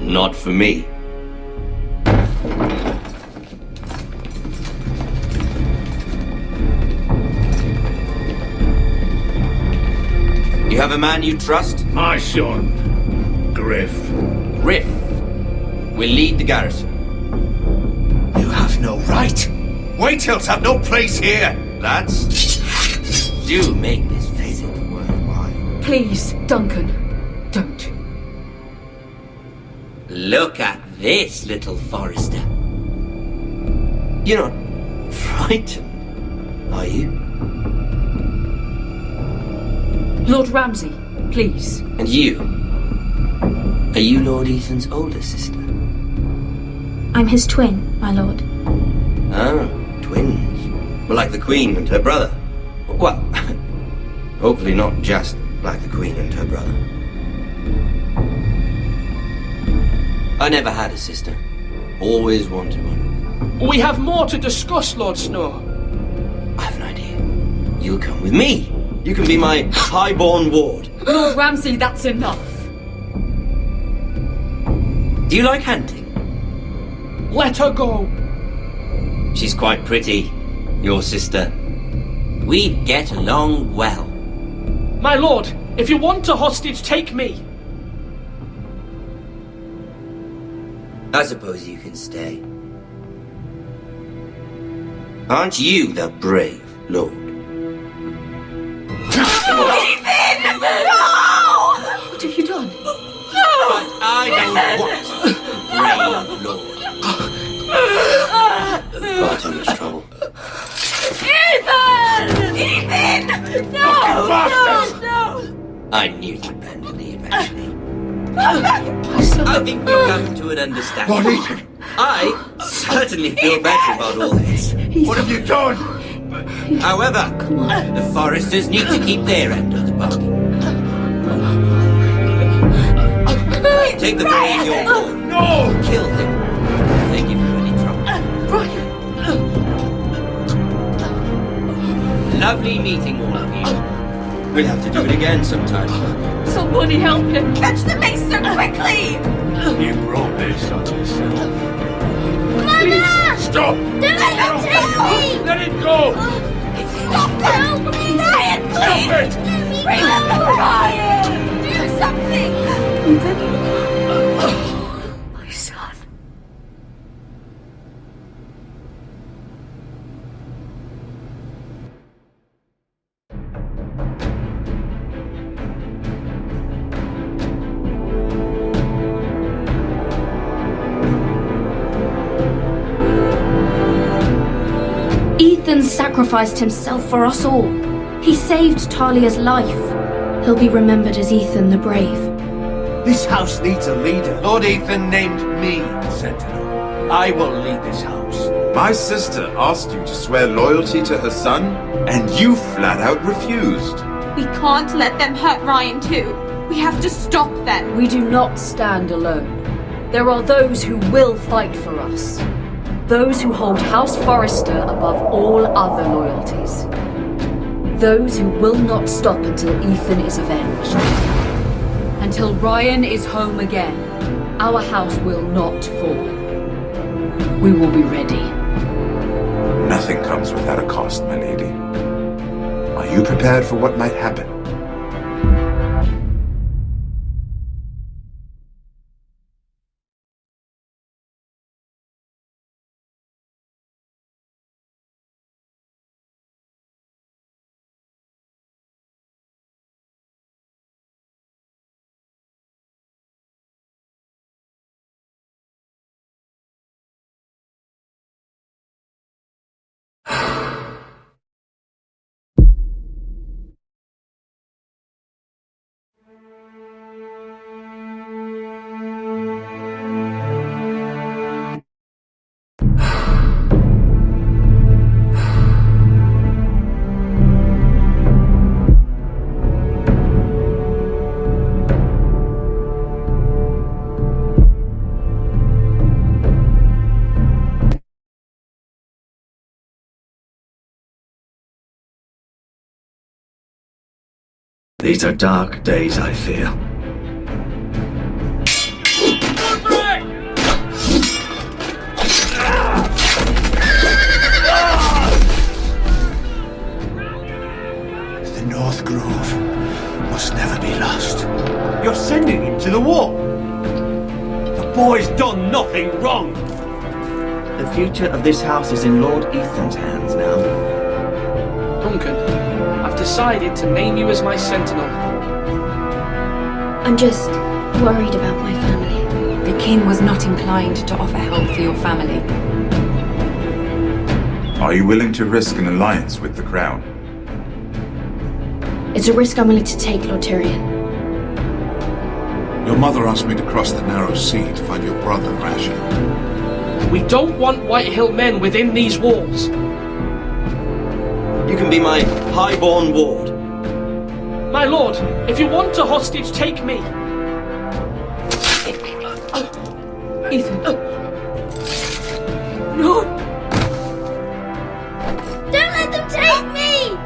Not for me. You have a man you trust?
My son, Griff.
Griff will lead the garrison.
You have no right. Whitehills have no place here.
Lads, do make this visit worthwhile.
Please, Duncan, don't.
Look at this, little Forrester. You're not frightened, are you?
Lord Ramsay, please.
And you? Are you Lord Ethan's older sister?
I'm his twin, my lord.
Oh, twins. Well, like the Queen and her brother. Well, hopefully not just like the Queen and her brother. I never had a sister. Always wanted one.
We have more to discuss, Lord Snow.
I have an idea. You'll come with me. You can be my highborn ward.
Lord Ramsay, that's enough.
Do you like hunting?
Let her go.
She's quite pretty, your sister. We'd get along well.
My lord, if you want a hostage, take me.
I suppose you can stay. Aren't you the brave lord?
Ethan! No!
What have you done?
No!
But I don't want brave lord. Far too much trouble.
Ethan! Ethan! No! No! No!
I knew you'd bend to me eventually. I think we've come to an understanding.
Lord Ethan!
I certainly feel better about all this.
What have you done?
However, the Foresters need to keep their end of the bargain. Take the brave your lord.
No!
Kill him. If they give you any trouble. Lovely meeting all of you. We'll have to do it again sometime.
Somebody help him! Catch the maester quickly!
You brought this on yourself.
Mama!
Stop!
Don't let him take me!
Let it go!
Stop them! Ryan, please!
Stop it!
Remember Ryan! Do something!
My son.
Ethan sacrificed himself for us all. He saved Talia's life. He'll be remembered as Ethan the Brave.
This house needs a leader.
Lord Ethan named me Sentinel. I will lead this house.
My sister asked you to swear loyalty to her son, and you flat out refused.
We can't let them hurt Ryan too. We have to stop them.
We do not stand alone. There are those who will fight for us. Those who hold House Forrester above all other loyalties. Those who will not stop until Ethan is avenged. Until Ryan is home again, our house will not fall. We will be ready.
Nothing comes without a cost, my lady. Are you prepared for what might happen?
These are dark days, I fear.
The North Grove must never be lost.
You're sending him to the war. The boy's done nothing wrong.
The future of this house is in Lord Ethan's hands now.
Duncan, I've decided to name you as my sentinel.
I'm just worried about my family.
The king was not inclined to offer help for your family.
Are you willing to risk an alliance with the crown?
It's a risk I'm willing to take, Lord Tyrion.
Your mother asked me to cross the narrow sea to find your brother, Asher.
We don't want Whitehill men within these walls.
You can be my highborn ward.
My lord, if you want a hostage, take me.
Ethan. No!
Don't let them take me!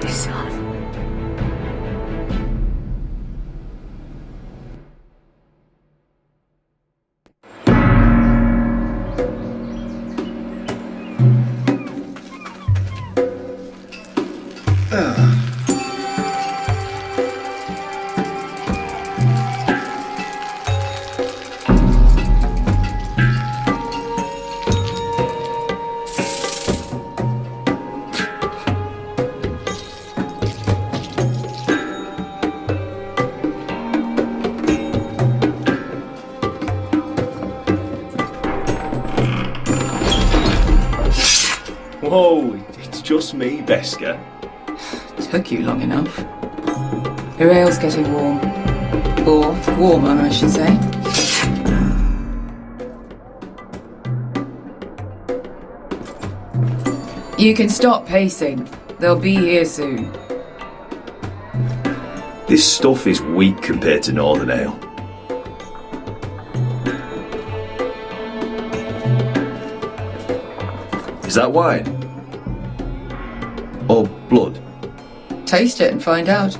My son.
Oh, it's just me, Beskar.
Took you long enough. Your ale's getting warm. Or warmer, I should say. You can stop pacing. They'll be here soon.
This stuff is weak compared to Northern Ale. Is that wine? Or blood?
Taste it and find out.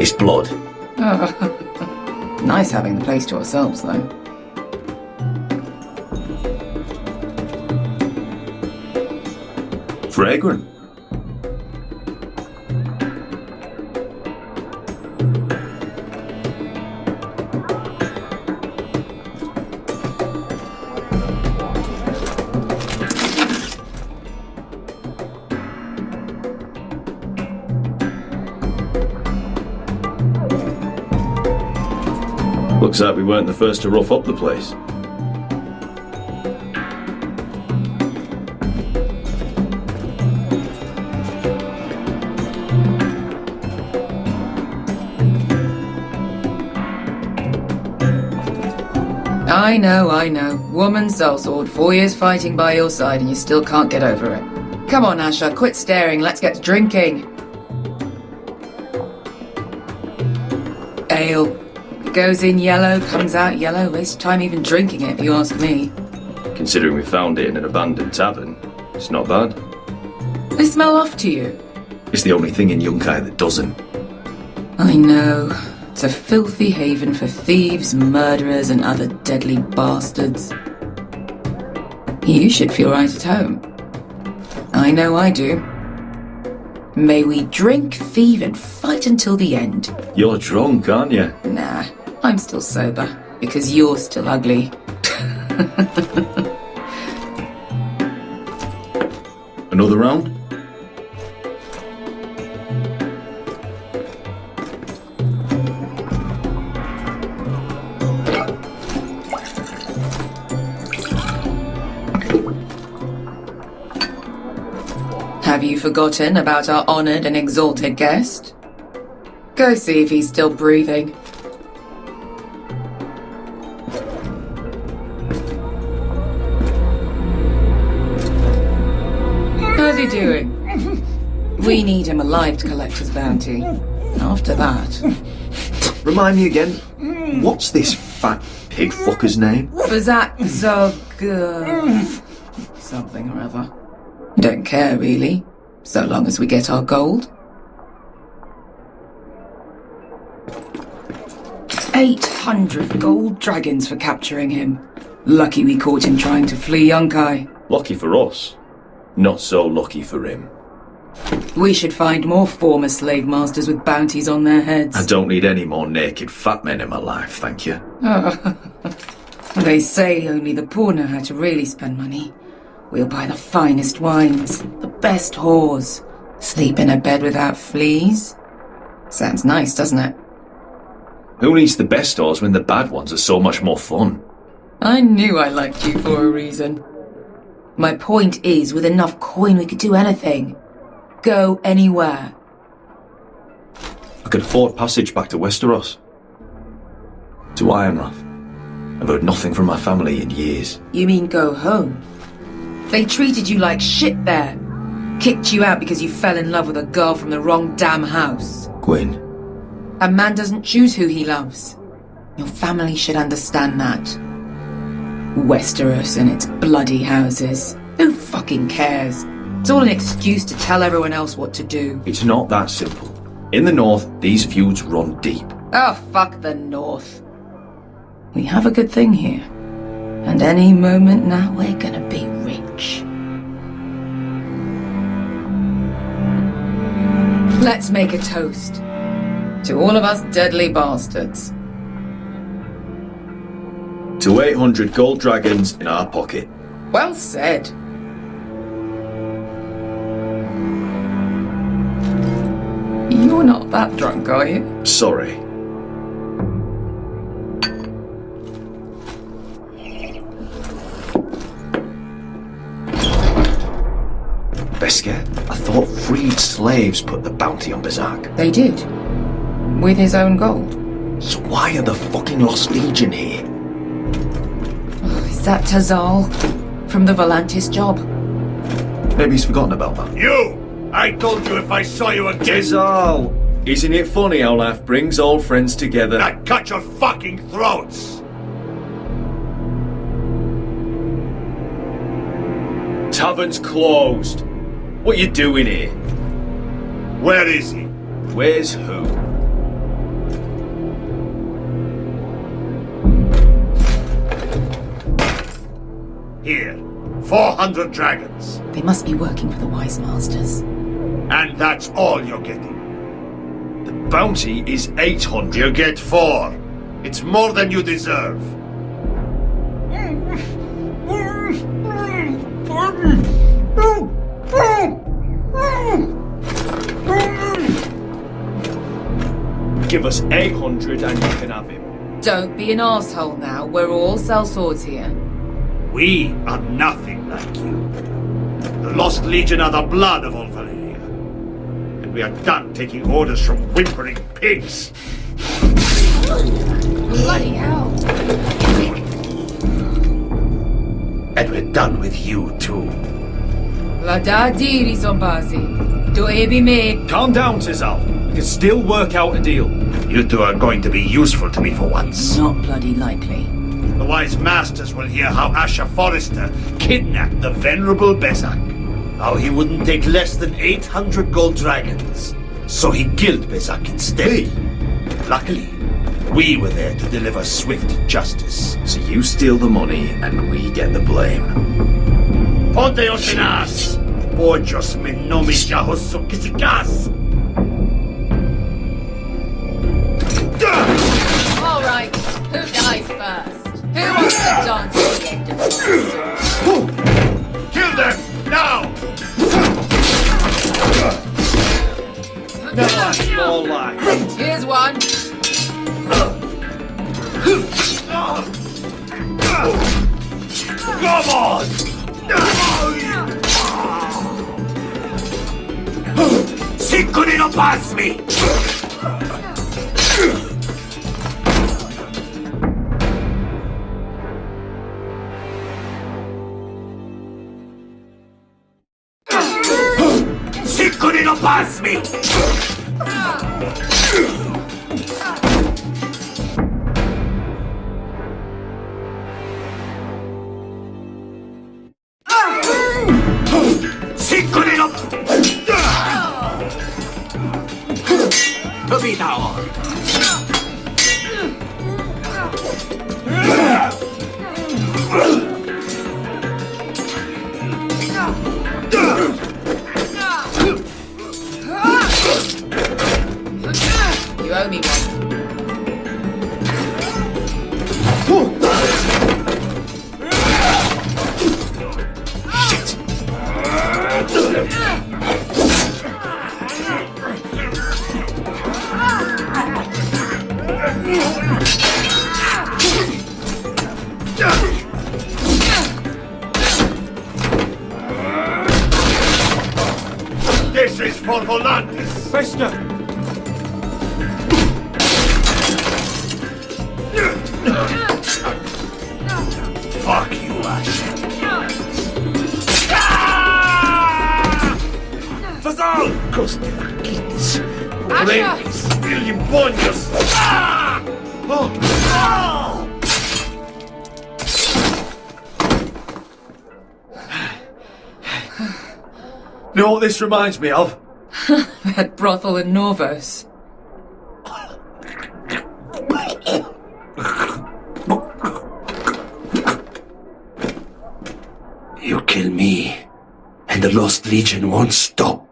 It's blood.
Oh. Nice having the place to ourselves, though.
Fragrant. Looks like we weren't the first to rough up the place.
I know. Woman sellsword, 4 years fighting by your side and you still can't get over it. Come on, Asher, quit staring, let's get to drinking. Ale. Goes in yellow, comes out yellow. Waste time even drinking it, if you ask me.
Considering we found it in an abandoned tavern, it's not bad.
They smell off to you.
It's the only thing in Yunkai that doesn't.
I know. It's a filthy haven for thieves, murderers, and other deadly bastards. You should feel right at home. I know I do. May we drink, thieve, and fight until the end.
You're drunk, aren't you?
Nah, I'm still sober, because you're still ugly.
Another round?
Have you forgotten about our honoured and exalted guest? Go see if he's still breathing. How's he doing? We need him alive to collect his bounty. After that...
Remind me again, what's this fat pig fucker's name?
Bazak Zog... something or other. Don't care, really. So long as we get our gold. 800 gold dragons for capturing him. Lucky we caught him trying to flee Yunkai.
Lucky for us. Not so lucky for him.
We should find more former slave masters with bounties on their heads.
I don't need any more naked fat men in my life, thank you.
Oh. They say only the poor know how to really spend money. We'll buy the finest wines, the best whores, sleep in a bed without fleas. Sounds nice, doesn't it?
Who needs the best whores when the bad ones are so much more fun?
I knew I liked you for a reason. My point is, with enough coin we could do anything. Go anywhere.
I could afford passage back to Westeros. To Ironrath. I've heard nothing from my family in years.
You mean go home? They treated you like shit there. Kicked you out because you fell in love with a girl from the wrong damn house.
Gwyn.
A man doesn't choose who he loves. Your family should understand that. Westeros and its bloody houses. Who fucking cares? It's all an excuse to tell everyone else what to do.
It's not that simple. In the north, these feuds run deep.
Oh, fuck the north. We have a good thing here. And any moment now, we're gonna be rich. Let's make a toast. To all of us deadly bastards.
To 800 gold dragons in our pocket.
Well said. You're not that drunk, are you?
Sorry. Beskar? I thought freed slaves put the bounty on Berserk.
They did. With his own gold.
So why are the fucking Lost Legion here?
Is that Tazal? From the Volantis job?
Maybe he's forgotten about that.
You! I told you if I saw you again...
Tazal! Isn't it funny how life brings old friends together?
I'd cut your fucking throats!
Tavern's closed. What you doing here?
Where is he?
Where's who?
Here. 400 dragons.
They must be working for the Wise Masters.
And that's all you're getting.
The bounty is 800.
You get 4. It's more than you deserve.
Give us 800 and you can have him.
Don't be an asshole now. We're all sellswords here.
We are nothing like you. The Lost Legion are the blood of all Valyria. And we are done taking orders from whimpering pigs.
Bloody hell.
And we're done with you too.
La da diri zombazi. Do ebi me.
Calm down, Tazal. We can still work out a deal.
You two are going to be useful to me for once.
Not bloody likely.
The Wise Masters will hear how Asher Forrester kidnapped the venerable Besak. How he wouldn't take less than 800 gold dragons. So he killed Besak instead. Luckily, we were there to deliver swift justice.
So you steal the money and we get the blame.
Ponte Ocenas! Pojos me nomi jahoso kisikas!
All right. Who dies first? Who wants to dance at the end of this?
Kill them! Now!
That's more like.
Here's one.
Come on! Siccone non pasmi! Siccone non pasmi! Siccone non... Capito?
You owe me one.
This is for Volantis!
Beskar!
Fuck you, Ash. Tazal! Costi Marquitis! Brandis! William Bonius!
You know what this reminds me of?
That brothel in Norvos.
You kill me, and the Lost Legion won't stop.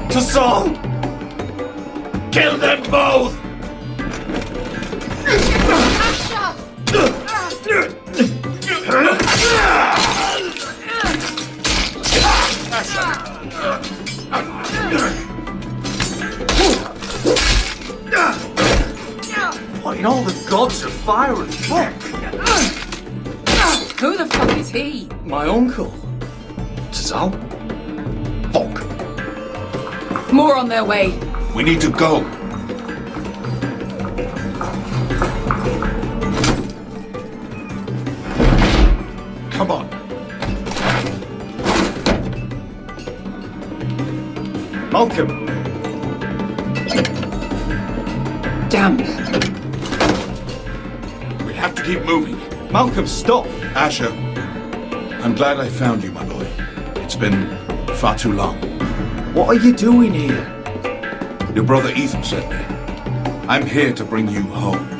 Tazal! Kill them both! Asher!
What in all the gods of fire and fuck?
Who the fuck is he?
My uncle. Tazal? Fuck.
More on their way.
We need to go. Come on.
Malcolm.
Damn.
We have to keep moving.
Malcolm, stop.
Asher, I'm glad I found you, my boy. It's been far too long.
What are you doing here?
Your brother Ethan sent me. I'm here to bring you home.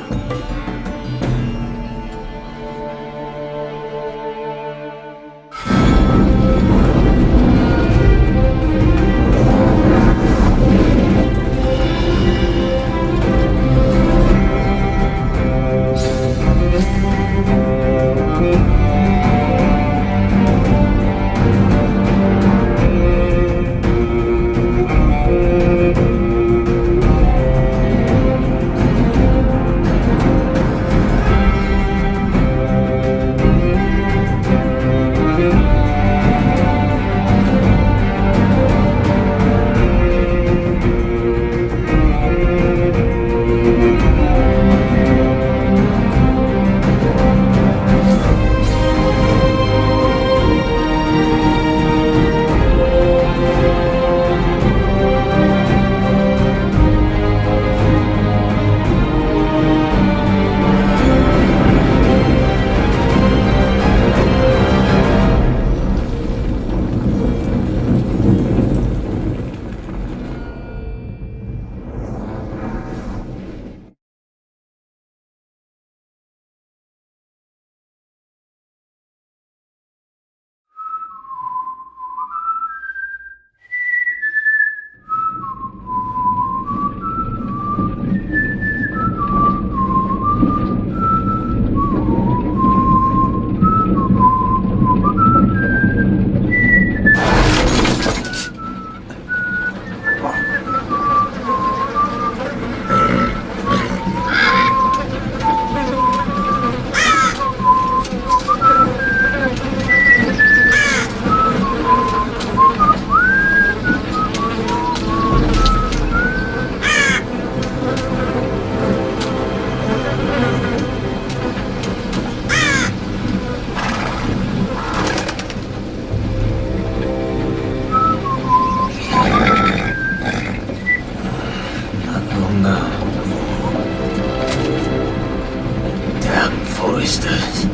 Foresters.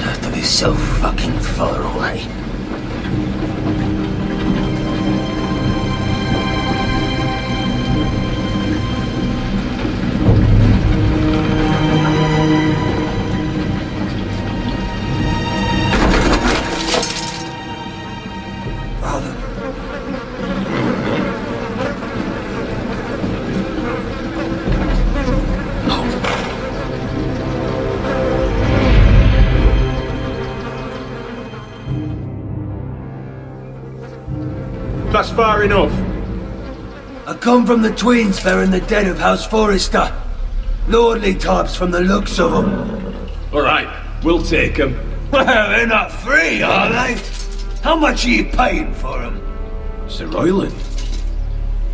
Have to be so fucking far away.
That's far enough.
I come from the twins bearing the dead of House Forrester. Lordly types from the looks of them.
Alright, we'll take them.
Well, they're not free, are they? How much are you paying for them?
Sir Royland.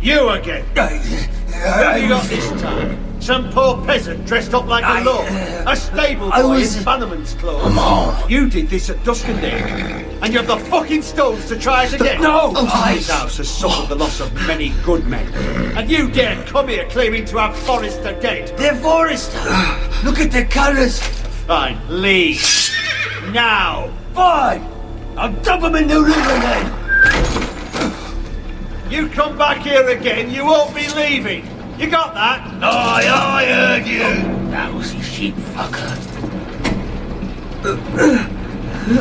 You again? What have you got this time? Some poor peasant dressed up like a lord? A stable boy in Bannerman's clothes?
Come on.
You did this at Duskendale, and you have the fucking stones to try it again?
No!
This house has suffered the loss of many good men, and you dare come here claiming to have Forrester dead?
They're Forrester! Look at the colours!
Fine, leave. Now!
Fine! I'll dump them in the river then!
You come back here again, you won't be leaving. You got that?
Aye, I heard you!
Lousy sheep fucker.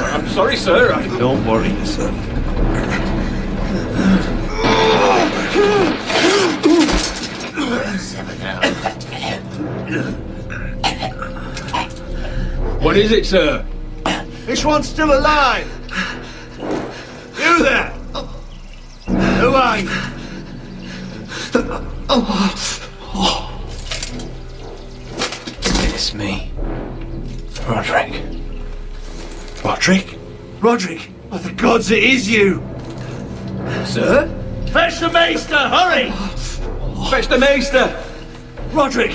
I'm sorry, sir.
Don't worry, son.
What is it, sir?
This one's still alive. You there?
mine!
It's me. Roderick.
Roderick? Roderick! Oh, the gods, it is you!
Sir?
Fetch the maester, hurry!
Fetch the maester!
Roderick!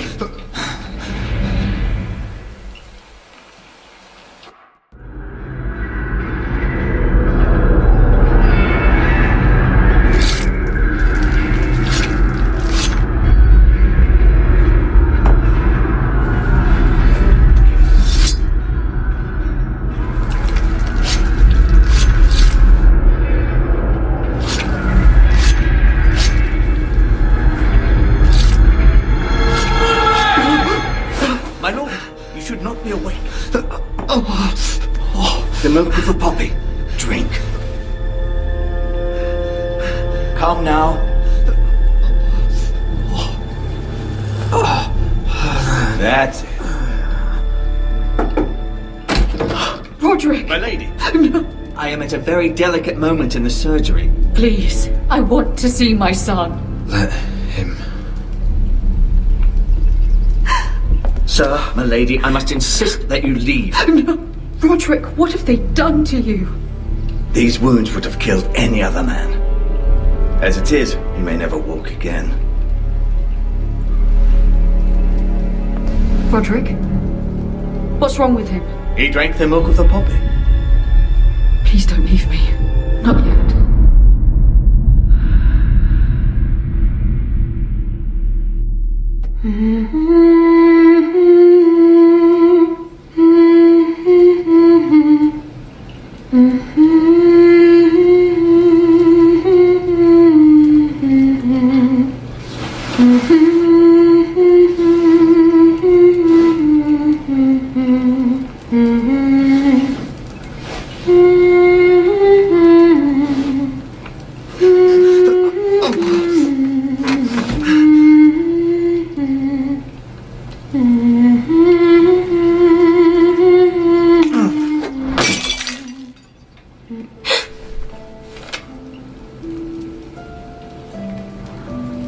My lord, you should not be awake.
The milk of the poppy. Drink. Calm now.
That's it.
Roderick!
My lady.
I am at a very delicate moment in the surgery.
Please, I want to see my son.
Let him. Sir, my lady, I must insist that you leave.
No. Roderick, what have they done to you?
These wounds would have killed any other man. As it is, he may never walk again.
Roderick? What's wrong with him?
He drank the milk of the poppy.
Please don't leave me. Not yet.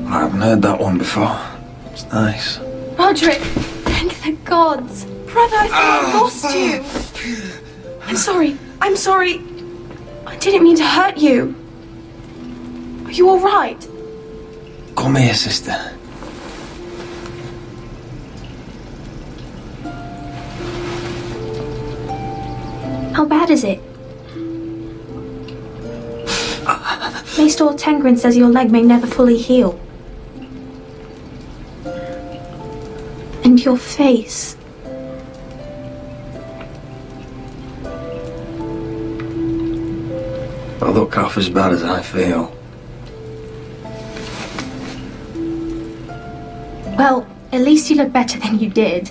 I haven't heard that one before. It's nice.
Roderick, thank the gods. Brother, I thought I lost you. I'm sorry. I'm sorry. I didn't mean to hurt you. Are you all right?
Come here, sister.
How bad is it? Maester Tengrin says your leg may never fully heal. And your face.
I look half as bad as I feel.
Well, at least you look better than you did.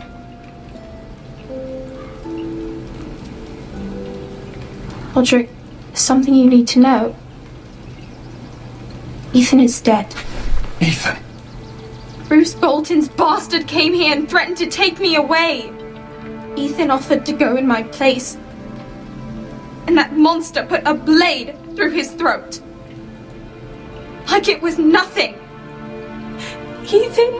Roderick, there's something you need to know. Ethan is dead.
Ethan?
Bruce Bolton's bastard came here and threatened to take me away. Ethan offered to go in my place. And that monster put a blade through his throat. Like it was nothing. Ethan?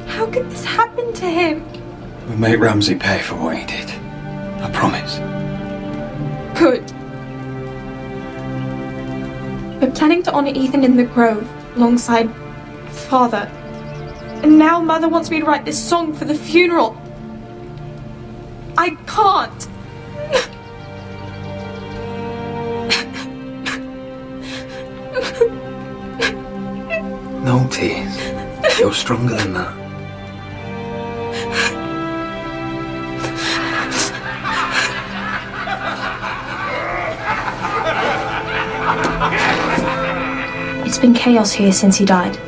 How could this happen to him?
We'll make Ramsay pay for what he did. I promise.
Good. We're planning to honor Ethan in the Grove alongside Father. And now Mother wants me to write this song for the funeral. I can't.
No tears. You're stronger than that.
It's been chaos here since he died.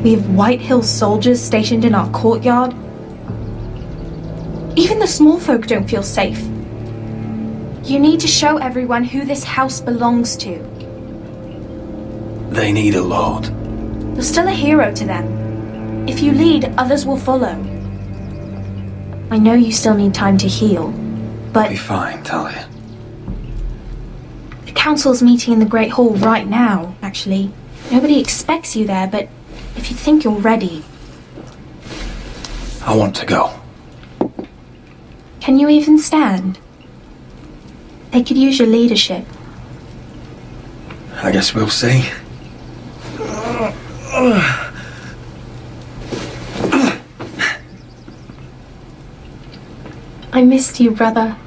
We have White Hill soldiers stationed in our courtyard. Even the small folk don't feel safe. You need to show everyone who this house belongs to.
They need a lord.
You're still a hero to them. If you lead, others will follow. I know you still need time to heal, but
Be fine, Talia.
The council's meeting in the Great Hall right now, actually. Nobody expects you there, but if you think you're ready...
I want to go.
Can you even stand? They could use your leadership.
I guess we'll see.
I missed you, brother.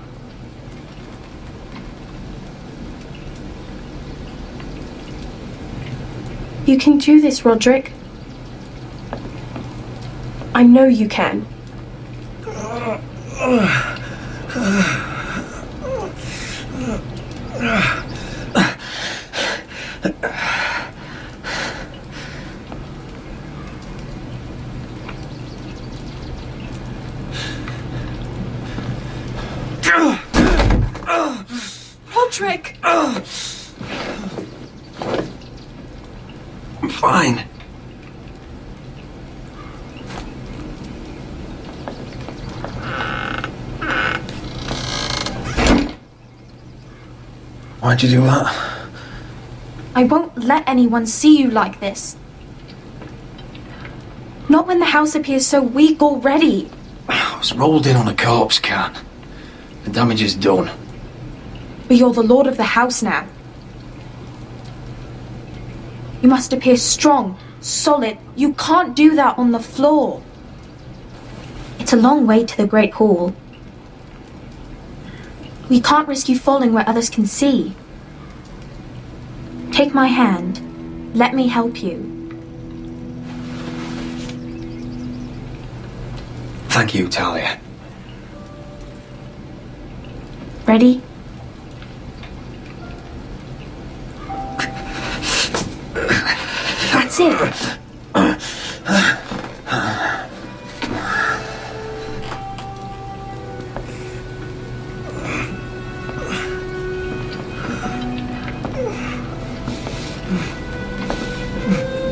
You can do this, Roderick. I know you can.
Roderick!
I'm fine. Why'd you do that?
I won't let anyone see you like this. Not when the house appears so weak already.
I was rolled in on a corpse can. The damage is done.
But you're the lord of the house now. You must appear strong, solid. You can't do that on the floor. It's a long way to the Great Hall. We can't risk you falling where others can see. Take my hand. Let me help you.
Thank you, Talia.
Ready? That's it.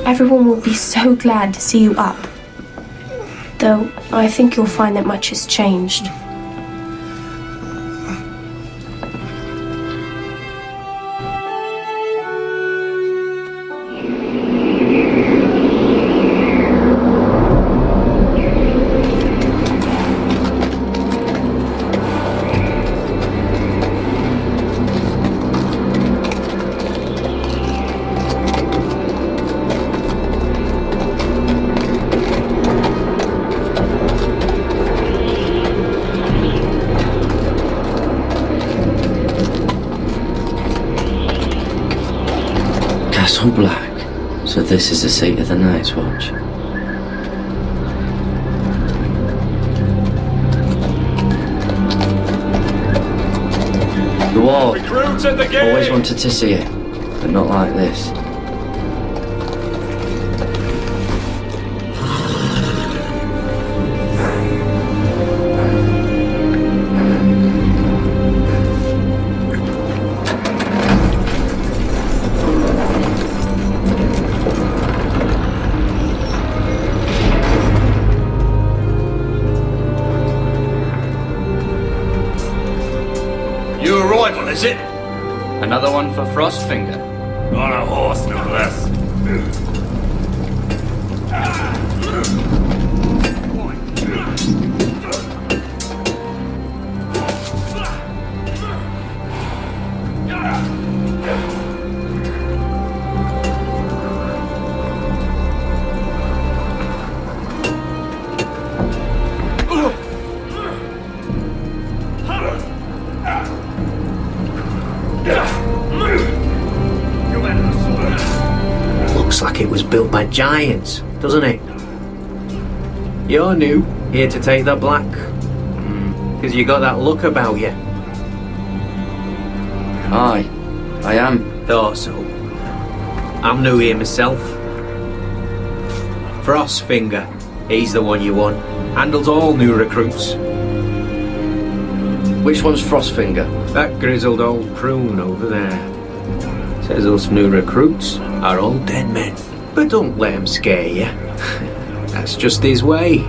Everyone will be so glad to see you up. Though, I think you'll find that much has changed.
Castle Black. So this is the seat of the Night's Watch. The wall.
Recruits at the gate!
Always wanted to see it, but not like this.
New arrival, is it?
Another one for Frostfinger.
On a horse, no less.
Looks like it was built by giants, doesn't it? You're new, here to take the black. Because you got that look about you.
Aye, I am.
Thought so. I'm new here myself. Frostfinger, he's the one you want. Handles all new recruits.
Which one's Frostfinger?
That grizzled old prune over there. Says us new recruits are all dead men. But don't let him scare you. That's just his way.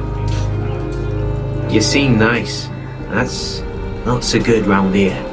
You seem nice. That's not so good round here.